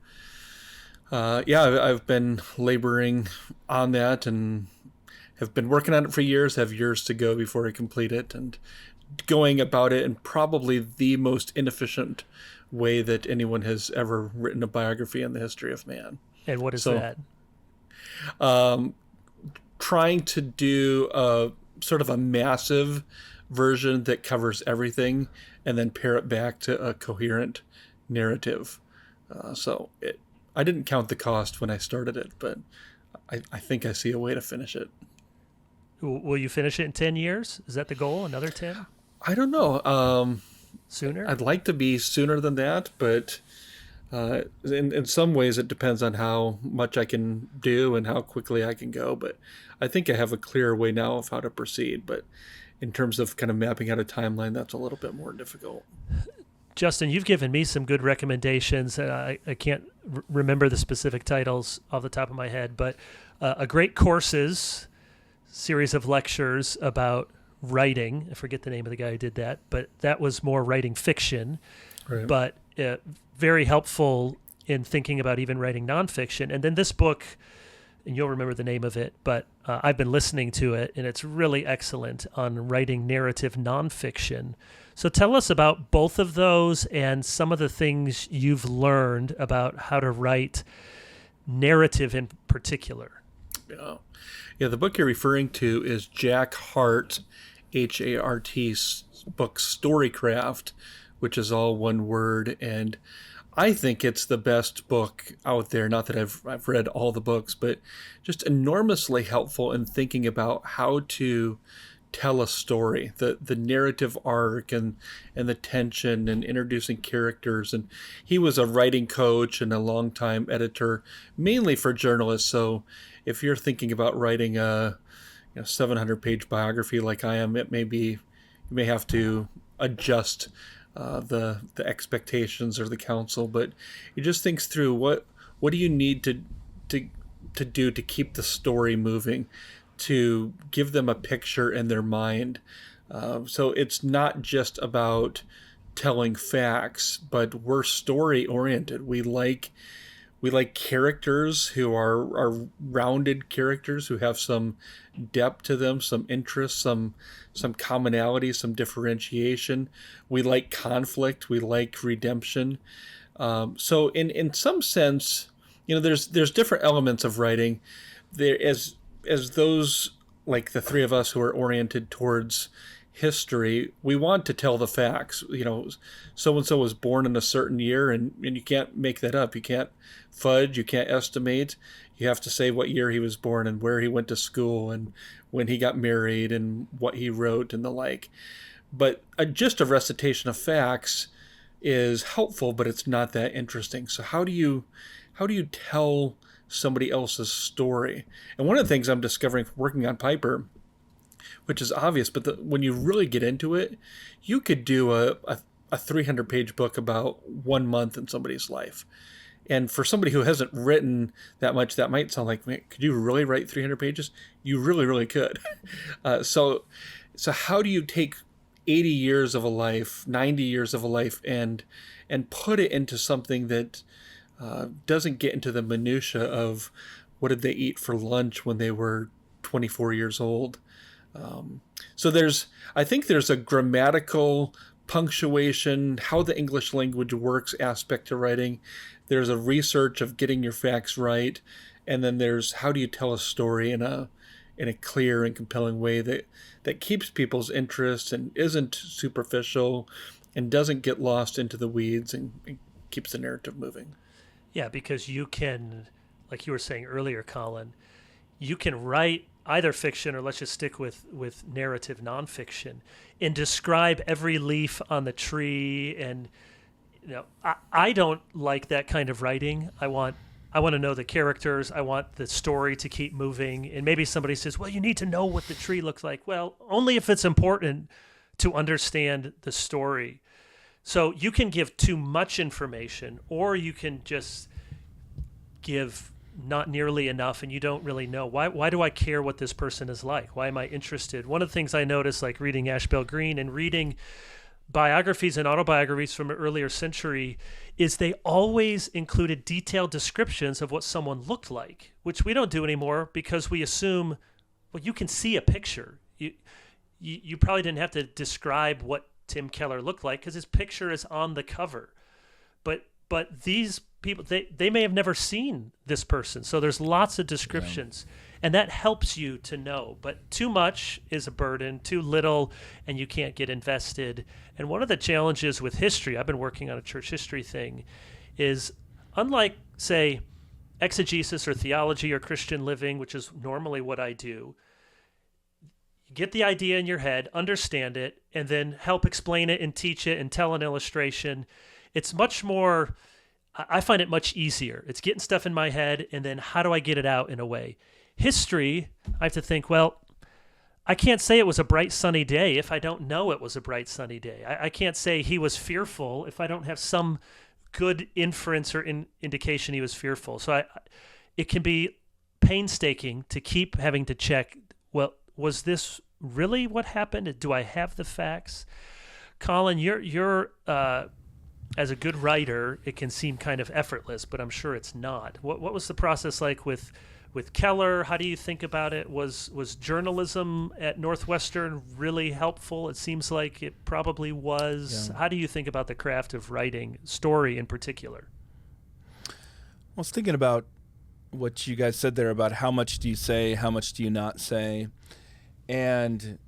I've been laboring on that and have been working on it for years, have years to go before I complete it, and going about it in probably the most inefficient way that anyone has ever written a biography in the history of man. And what is that? Trying to do a sort of a massive version that covers everything and then pare it back to a coherent narrative. I didn't count the cost when I started it, but I think I see a way to finish it. Will you finish it in 10 years? Is that the goal? Another 10? I don't know. Sooner? I'd like to be sooner than that, but in some ways it depends on how much I can do and how quickly I can go. But I think I have a clearer way now of how to proceed. But in terms of kind of mapping out a timeline, that's a little bit more difficult. Justin, you've given me some good recommendations. I can't remember the specific titles off the top of my head, but a great courses series of lectures about writing. I forget the name of the guy who did that, but that was more writing fiction, right. But very helpful in thinking about even writing nonfiction. And then this book, and you'll remember the name of it, but I've been listening to it, and it's really excellent on writing narrative nonfiction. So tell us about both of those and some of the things you've learned about how to write narrative in particular. Yeah, the book you're referring to is Jack Hart, Hart's book Storycraft, which is all one word, and I think it's the best book out there. Not that I've read all the books, but just enormously helpful in thinking about how to tell a story, the narrative arc and the tension and introducing characters. And he was a writing coach and a longtime editor, mainly for journalists. So if you're thinking about writing a 700-page biography like I am, you may have to adjust the expectations or the counsel, but he just thinks through what do you need to do to keep the story moving, to give them a picture in their mind. So it's not just about telling facts, but we're story oriented. We like characters who are rounded characters who have some depth to them, some interest, some commonality, some differentiation. We like conflict. We like redemption. So in some sense, there's different elements of writing. There as those, like the three of us who are oriented towards history, we want to tell the facts. So and so was born in a certain year, and you can't make that up. You can't fudge. You can't estimate. You have to say what year he was born and where he went to school and when he got married and what he wrote and the like. But just a recitation of facts is helpful, but it's not that interesting. So how do you tell somebody else's story? And one of the things I'm discovering working on Piper, which is obvious, but when you really get into it, you could do a 300-page book about 1 month in somebody's life. And for somebody who hasn't written that much, that might sound like, man, could you really write 300 pages? You really, really could. So how do you take 80 years of a life, 90 years of a life, and put it into something that doesn't get into the minutia of what did they eat for lunch when they were 24 years old? So I think there's a grammatical, punctuation, how the English language works aspect to writing. There's a research of getting your facts right, and then there's how do you tell a story in a clear and compelling way that keeps people's interest and isn't superficial and doesn't get lost into the weeds and keeps the narrative moving. Yeah, because you can, like you were saying earlier, Collin, you can write either fiction, or let's just stick with narrative nonfiction, and describe every leaf on the tree. And I don't like that kind of writing. I want to know the characters. I want the story to keep moving. And maybe somebody says, well, you need to know what the tree looks like. Well, only if it's important to understand the story. So you can give too much information, or you can just give not nearly enough, and you don't really know. Why do I care what this person is like? Why am I interested? One of the things I noticed, like reading Ashbel Green and reading biographies and autobiographies from an earlier century, is they always included detailed descriptions of what someone looked like, which we don't do anymore because we assume, well, you can see a picture. You probably didn't have to describe what Tim Keller looked like because his picture is on the cover. But these people, they may have never seen this person. So there's lots of descriptions, and that helps you to know. But too much is a burden, too little, and you can't get invested. And one of the challenges with history, I've been working on a church history thing, is unlike, say, exegesis or theology or Christian living, which is normally what I do, you get the idea in your head, understand it, and then help explain it and teach it and tell an illustration. It's much more, I find it much easier. It's getting stuff in my head, and then how do I get it out in a way? History, I have to think, well, I can't say it was a bright sunny day if I don't know it was a bright sunny day. I can't say he was fearful if I don't have some good inference or indication he was fearful. So it can be painstaking to keep having to check, well, was this really what happened? Do I have the facts? Collin, you're as a good writer, it can seem kind of effortless, but I'm sure it's not. What was the process like with Keller? How do you think about it? Was journalism at Northwestern really helpful? It seems like it probably was. Yeah. How do you think about the craft of writing story in particular? I was thinking about what you guys said there about how much do you say, how much do you not say. And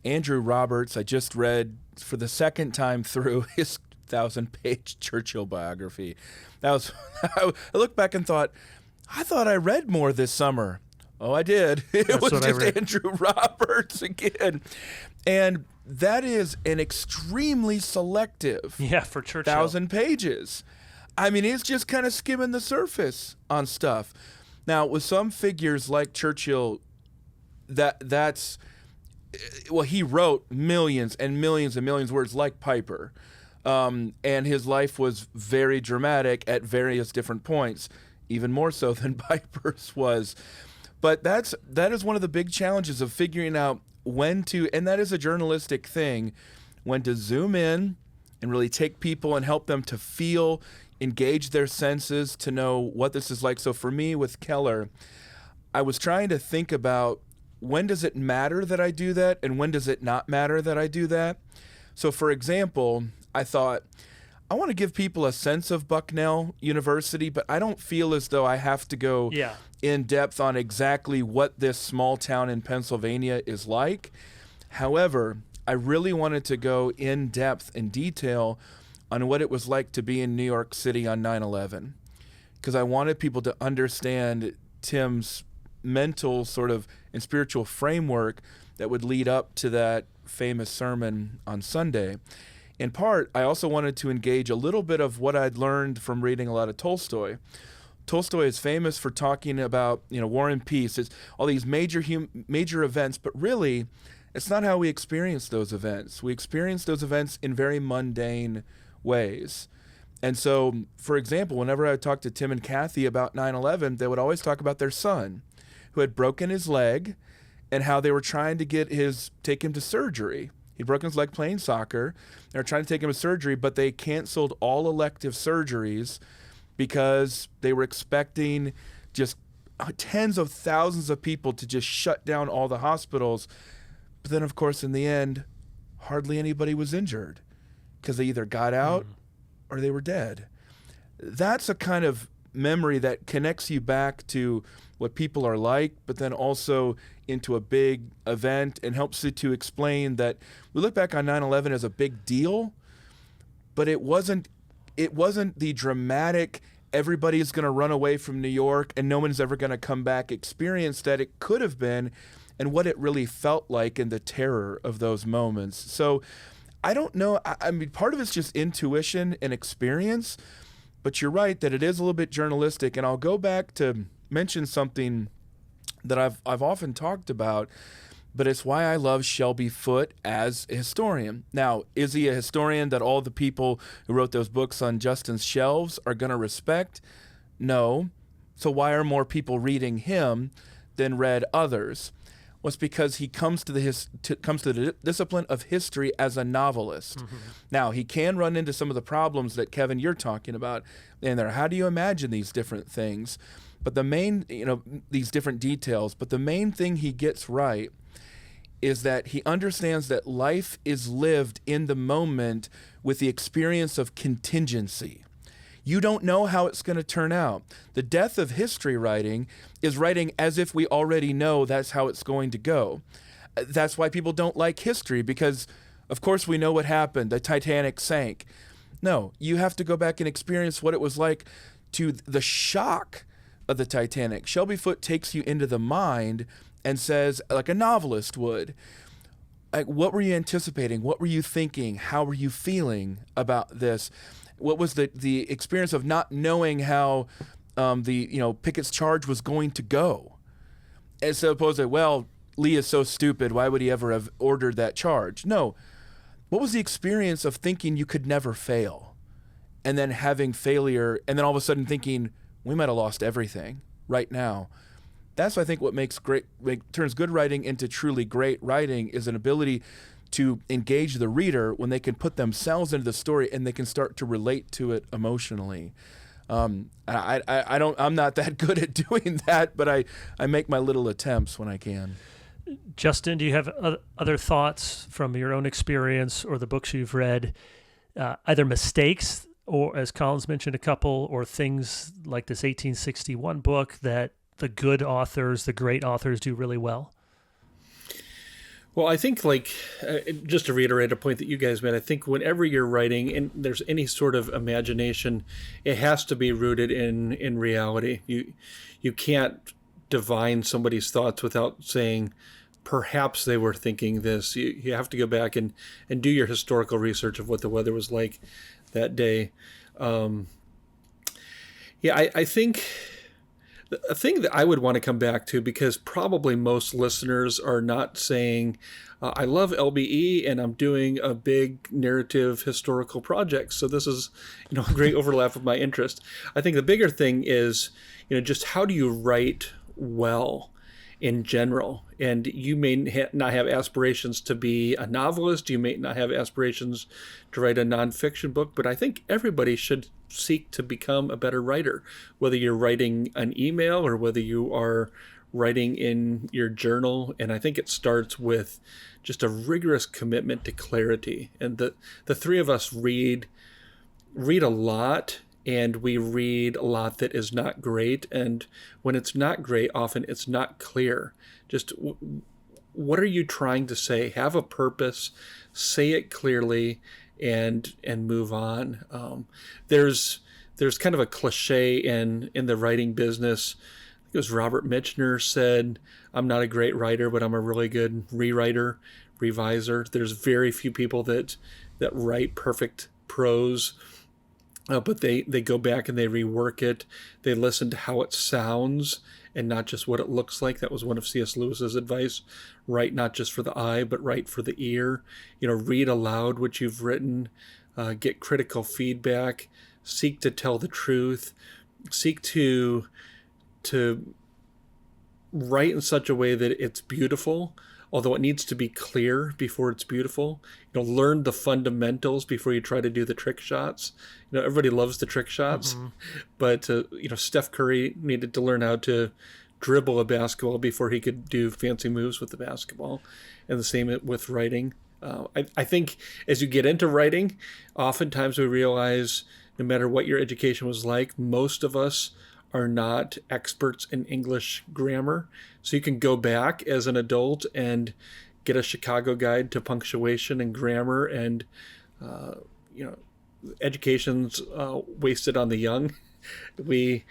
Andrew Roberts, I just read for the second time through his 1,000-page Churchill biography. I looked back and thought, I read more this summer. Oh, I did. It That's was what I just read. Andrew Roberts again. And that is an extremely selective Yeah, for Churchill. 1,000 pages. I mean, it's just kind of skimming the surface on stuff. Now, with some figures like Churchill, that's well, he wrote millions and millions and millions of words like Piper. And his life was very dramatic at various different points, even more so than Piper's was. But that is one of the big challenges of figuring out when to, and that is a journalistic thing, when to zoom in and really take people and help them to feel, engage their senses, to know what this is like. So for me with Keller, I was trying to think about, when does it matter that I do that, and when does it not matter that I do that? So for example, I thought, I want to give people a sense of Bucknell University, but I don't feel as though I have to go in depth on exactly what this small town in Pennsylvania is like. However, I really wanted to go in depth and detail on what it was like to be in New York City on 9/11, because I wanted people to understand Tim's mental sort of and spiritual framework that would lead up to that famous sermon on Sunday. In part, I also wanted to engage a little bit of what I'd learned from reading a lot of Tolstoy. Tolstoy is famous for talking about, War and Peace. It's all these major events, but really, it's not how we experience those events. We experience those events in very mundane ways. And so, for example, whenever I talked to Tim and Kathy about 9/11, they would always talk about their son, who had broken his leg, and how they were trying to take him to surgery. He'd broken his leg playing soccer. They were trying to take him to surgery, but they canceled all elective surgeries because they were expecting just tens of thousands of people to just shut down all the hospitals. But then, of course, in the end, hardly anybody was injured because they either got out or they were dead. That's a kind of memory that connects you back to what people are like, but then also into a big event, and helps you to explain that we look back on 9/11 as a big deal, but it wasn't the dramatic, everybody's going to run away from New York and no one's ever going to come back experience that it could have been, and what it really felt like in the terror of those moments. So I don't know. I mean, part of it's just intuition and experience, but you're right that it is a little bit journalistic. And I'll go back to mention something that I've often talked about, but it's why I love Shelby Foote as a historian. Now, is he a historian that all the people who wrote those books on Justin's shelves are going to respect? No. So why are more people reading him than read others? Well, it's because he comes to the discipline of history as a novelist. Mm-hmm. Now, he can run into some of the problems that, Kevin, you're talking about in there. How do you imagine these different things? But the main, these different details, but the main thing he gets right is that he understands that life is lived in the moment with the experience of contingency. You don't know how it's going to turn out. The death of history writing is writing as if we already know that's how it's going to go. That's why people don't like history, because of course we know what happened. The Titanic sank. No, you have to go back and experience what it was like to the shock of the Titanic. Shelby Foote takes you into the mind and says, like a novelist would, like, what were you anticipating? What were you thinking? How were you feeling about this? What was the experience of not knowing how Pickett's charge was going to go? As opposed to, well, Lee is so stupid, why would he ever have ordered that charge? No. What was the experience of thinking you could never fail, and then having failure, and then all of a sudden thinking, we might have lost everything right now? That's, I think, what turns good writing into truly great writing, is an ability to engage the reader when they can put themselves into the story and they can start to relate to it emotionally. I'm not that good at doing that, but I make my little attempts when I can. Justin, do you have other thoughts from your own experience or the books you've read, either mistakes, or, as Collin's mentioned, a couple, or things like this 1861 book that the good authors, the great authors, do really well? Well, I think, just to reiterate a point that you guys made, I think whenever you're writing and there's any sort of imagination, it has to be rooted in reality. You can't divine somebody's thoughts without saying, perhaps they were thinking this. You have to go back and do your historical research of what the weather was like that day. I think a thing that I would want to come back to, because probably most listeners are not saying, I love LBE and I'm doing a big narrative historical project, so this is, a great overlap of my interest. I think the bigger thing is, just how do you write well in general? And you may not have aspirations to be a novelist, you may not have aspirations to write a nonfiction book, but I think everybody should seek to become a better writer, whether you're writing an email or whether you are writing in your journal. And I think it starts with just a rigorous commitment to clarity. And the three of us read a lot, and we read a lot that is not great. And when it's not great, often it's not clear. Just what are you trying to say? Have a purpose, say it clearly, and move on. There's kind of a cliche in the writing business. I think it was Robert Michener said, I'm not a great writer, but I'm a really good rewriter, reviser. There's very few people that write perfect prose, but they go back and they rework it. They listen to how it sounds and not just what it looks like. That was one of C.S. Lewis's advice. Write not just for the eye, but write for the ear. Read aloud what you've written, get critical feedback, seek to tell the truth, seek to write in such a way that it's beautiful, although it needs to be clear before it's beautiful. Learn the fundamentals before you try to do the trick shots. Everybody loves the trick shots, but Steph Curry needed to learn how to dribble a basketball before he could do fancy moves with the basketball, and the same with writing. I think as you get into writing, oftentimes we realize no matter what your education was like, most of us are not experts in English grammar. So you can go back as an adult and get a Chicago Guide to Punctuation and Grammar, and education's wasted on the young. When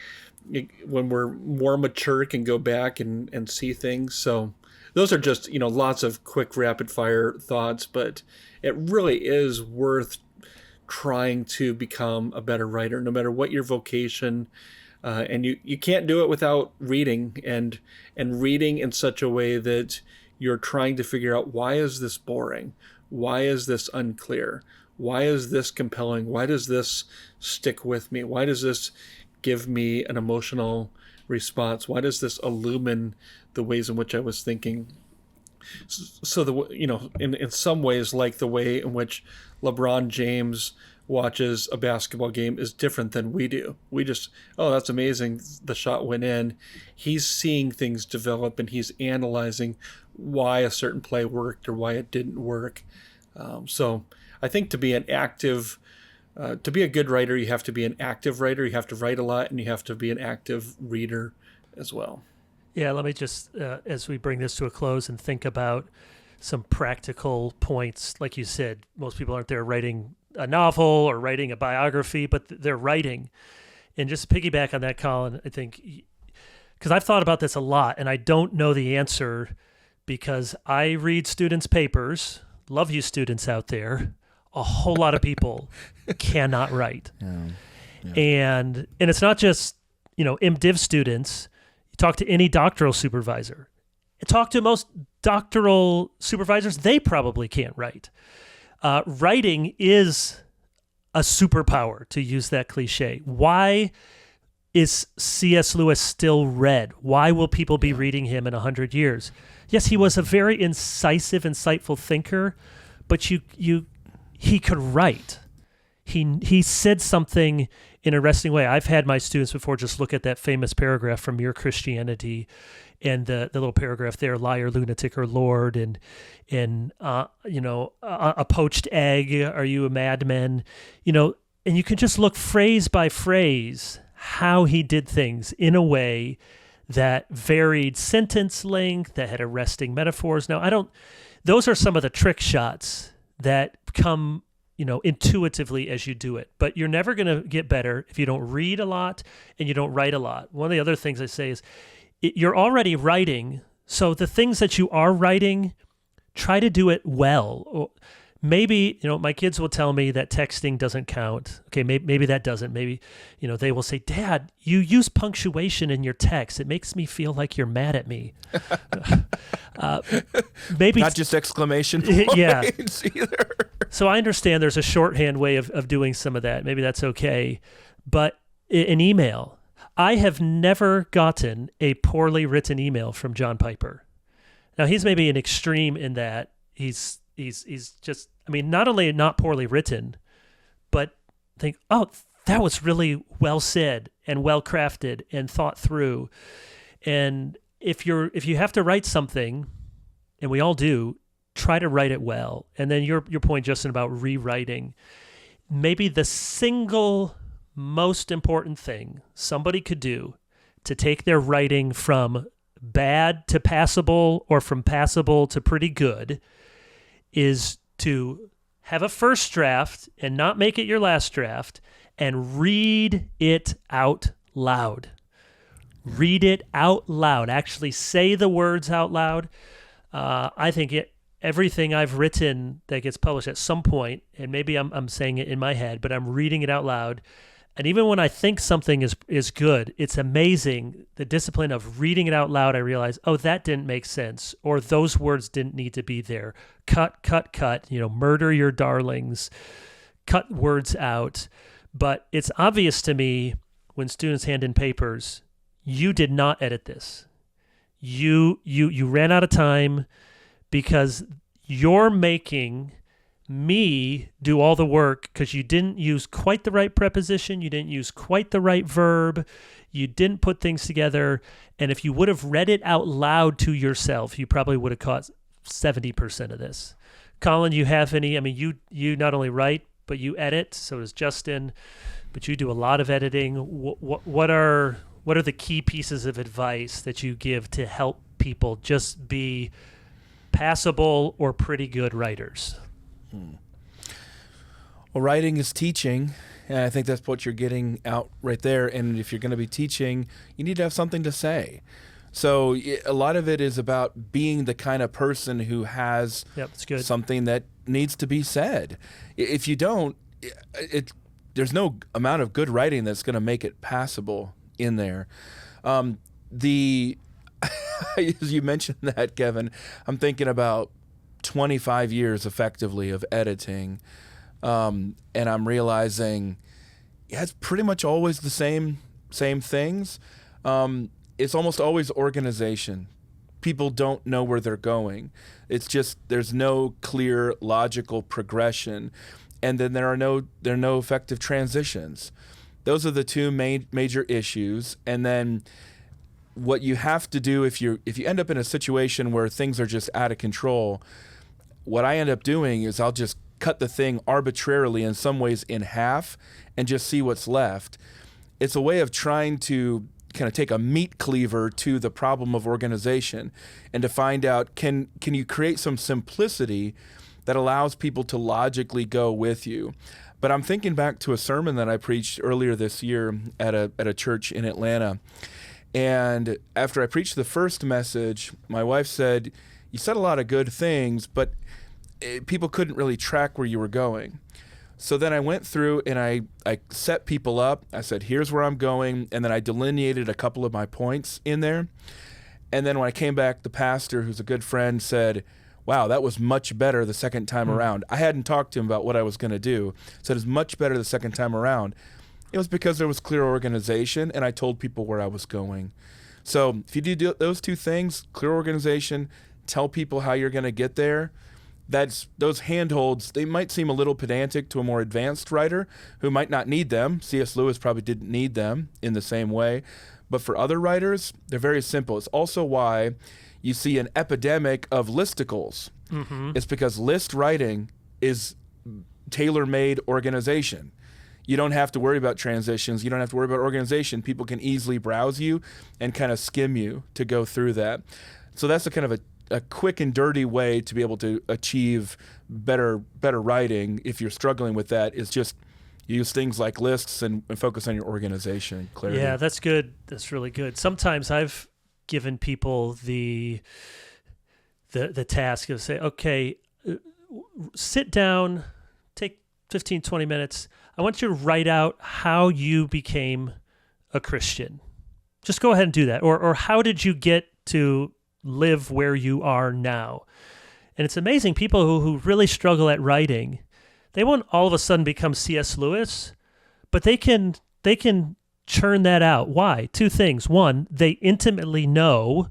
we're more mature, can go back and see things. So those are just lots of quick rapid fire thoughts, but it really is worth trying to become a better writer, no matter what your vocation. And you can't do it without reading and reading in such a way that you're trying to figure out, why is this boring? Why is this unclear? Why is this compelling? Why does this stick with me? Why does this give me an emotional response? Why does this illumine the ways in which I was thinking? So in some ways, like the way in which LeBron James watches a basketball game is different than we do. We just, oh, that's amazing, the shot went in. He's seeing things develop, and he's analyzing why a certain play worked or why it didn't work. So I think to be a good writer, you have to be an active writer. You have to write a lot, and you have to be an active reader as well. Yeah, let me just, as we bring this to a close and think about some practical points. Like you said, most people aren't there writing a novel or writing a biography, but they're writing. And just to piggyback on that, Collin, I think, because I've thought about this a lot, and I don't know the answer, because I read students' papers. Love you students out there. A whole lot of people cannot write. Yeah. And it's not just, MDiv students. You talk to any doctoral supervisor. Talk to most doctoral supervisors, they probably can't write. Writing is a superpower, to use that cliche. Why is C.S. Lewis still read? Why will people be reading him in 100 years? Yes, he was a very incisive, insightful thinker, but he could write. He said something in a wrestling way. I've had my students before just look at that famous paragraph from Mere Christianity, and the little paragraph there, liar, lunatic, or lord, and a poached egg, are you a madman? And you can just look phrase by phrase how he did things in a way that varied sentence length, that had arresting metaphors. Now, those are some of the trick shots that come intuitively as you do it. But you're never going to get better if you don't read a lot and you don't write a lot. One of the other things I say is, you're already writing. So the things that you are writing, try to do it well. Or maybe, my kids will tell me that texting doesn't count. Okay, maybe that doesn't. Maybe, they will say, Dad, you use punctuation in your text. It makes me feel like you're mad at me. Maybe not just exclamation points either. So I understand there's a shorthand way of doing some of that. Maybe that's okay. But an email, I have never gotten a poorly written email from John Piper. Now, he's maybe an extreme in that he's just, not only not poorly written, but think, oh, that was really well said and well crafted and thought through. And if you have to write something, and we all do, try to write it well. And then your point, Justin, about rewriting, maybe the single most important thing somebody could do to take their writing from bad to passable or from passable to pretty good is to have a first draft and not make it your last draft and read it out loud. Read it out loud. Actually say the words out loud. I think everything I've written that gets published at some point, and maybe I'm saying it in my head, but I'm reading it out loud. And even when I think something is good, it's amazing. The discipline of reading it out loud, I realize, oh, that didn't make sense, or those words didn't need to be there. Cut, murder your darlings, cut words out. But it's obvious to me when students hand in papers, you did not edit this. You ran out of time because you're making me do all the work because you didn't use quite the right preposition, you didn't use quite the right verb, you didn't put things together, and if you would have read it out loud to yourself, you probably would have caught 70% of this. Collin, you have any? You not only write, but you edit, so does Justin, but you do a lot of editing. What are the key pieces of advice that you give to help people just be passable or pretty good writers? Well, writing is teaching, and I think that's what you're getting out right there. And if you're going to be teaching, you need to have something to say. So a lot of it is about being the kind of person who has something that needs to be said. If you don't, there's no amount of good writing that's going to make it passable in there. As you mentioned that, Kevin, I'm thinking about 25 years effectively of editing, and I'm realizing it's pretty much always the same things. It's almost always organization. People don't know where they're going. It's just there's no clear logical progression, and then there are no effective transitions. Those are the two major issues. And then what you have to do if you end up in a situation where things are just out of control, what I end up doing is I'll just cut the thing arbitrarily in some ways in half and just see what's left. It's a way of trying to kind of take a meat cleaver to the problem of organization and to find out, can you create some simplicity that allows people to logically go with you? But I'm thinking back to a sermon that I preached earlier this year at a church in Atlanta. And after I preached the first message, my wife said, you said a lot of good things, but people couldn't really track where you were going. So then I went through and I set people up. I said, here's where I'm going. And then I delineated a couple of my points in there. And then when I came back, the pastor, who's a good friend, said, wow, that was much better the second time around. I hadn't talked to him about what I was going to do. Said it's much better the second time around. It was because there was clear organization and I told people where I was going. So if you do those two things, clear organization, tell people how you're going to get there, those handholds, they might seem a little pedantic to a more advanced writer who might not need them. C.S. Lewis probably didn't need them in the same way. But for other writers, they're very simple. It's also why you see an epidemic of listicles. Mm-hmm. It's because list writing is tailor-made organization. You don't have to worry about transitions. You don't have to worry about organization. People can easily browse you and kind of skim you to go through that. So that's a kind of a quick and dirty way to be able to achieve better writing. If you're struggling with that, is just use things like lists and focus on your organization clarity. Yeah, that's good. That's really good. Sometimes I've given people the task of say, okay, sit down, take 15, 20 minutes. I want you to write out how you became a Christian. Just go ahead and do that. Or how did you get to live where you are now? And it's amazing, people who really struggle at writing, they won't all of a sudden become C.S. Lewis, but they can churn that out. Why? Two things. One, they intimately know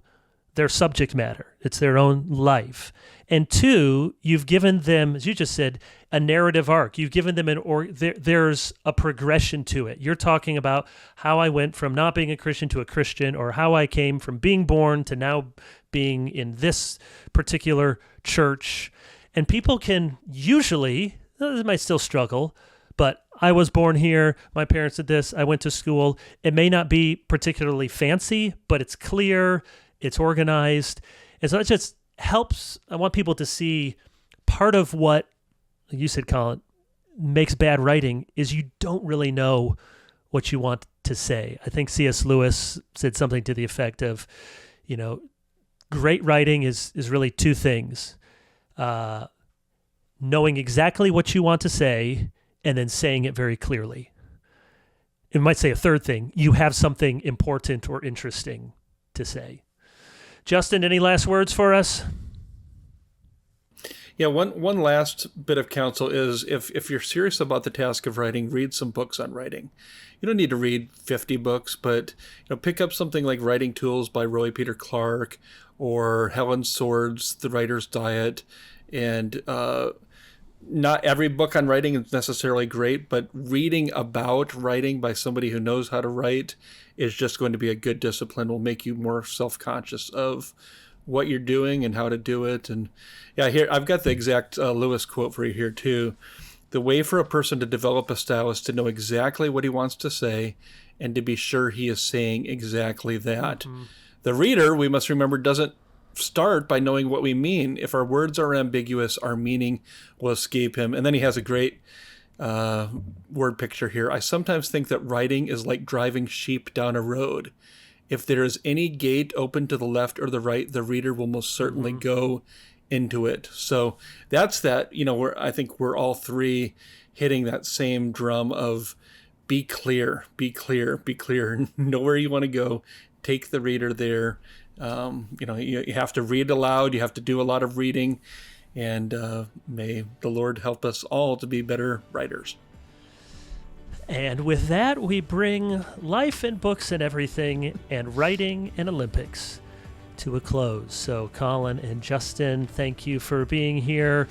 their subject matter. It's their own life. And two, you've given them, as you just said, a narrative arc. You've given them there's a progression to it. You're talking about how I went from not being a Christian to a Christian, or how I came from being born to now being in this particular church. And people can usually, they might still struggle, but I was born here, my parents did this, I went to school. It may not be particularly fancy, but it's clear, it's organized. And so it just helps. I want people to see part of what, like you said, Collin, makes bad writing is you don't really know what you want to say. I think C.S. Lewis said something to the effect of, great writing is really two things. Knowing exactly what you want to say and then saying it very clearly. It might say a third thing. You have something important or interesting to say. Justin, any last words for us? Yeah, one last bit of counsel is if you're serious about the task of writing, read some books on writing. You don't need to read 50 books, but pick up something like Writing Tools by Roy Peter Clark or Helen Sword's The Writer's Diet. And not every book on writing is necessarily great, but reading about writing by somebody who knows how to write is just going to be a good discipline, will make you more self-conscious of what you're doing and how to do it. And yeah, here I've got the exact Lewis quote for you here too. The way for a person to develop a style is to know exactly what he wants to say and to be sure he is saying exactly that. Mm-hmm. The reader, we must remember, doesn't start by knowing what we mean. If our words are ambiguous, our meaning will escape him. And then he has a great word picture here. I sometimes think that writing is like driving sheep down a road. If there is any gate open to the left or the right, the reader will most certainly go into it. So that's that, I think we're all three hitting that same drum of be clear, be clear, be clear, know where you want to go, take the reader there. You have to read aloud, you have to do a lot of reading, and may the Lord help us all to be better writers. And with that, we bring Life and Books and Everything and Writing and Olympics to a close. So Collin and Justin, thank you for being here.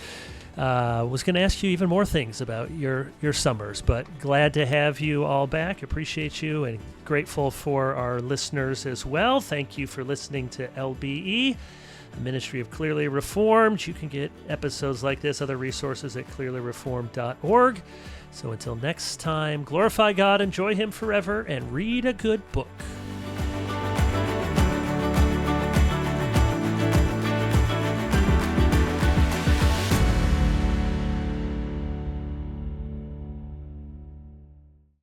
Was going to ask you even more things about your summers, but glad to have you all back. Appreciate you and grateful for our listeners as well. Thank you for listening to LBE, the Ministry of Clearly Reformed. You can get episodes like this, other resources at clearlyreformed.org. So until next time, glorify God, enjoy Him forever, and read a good book.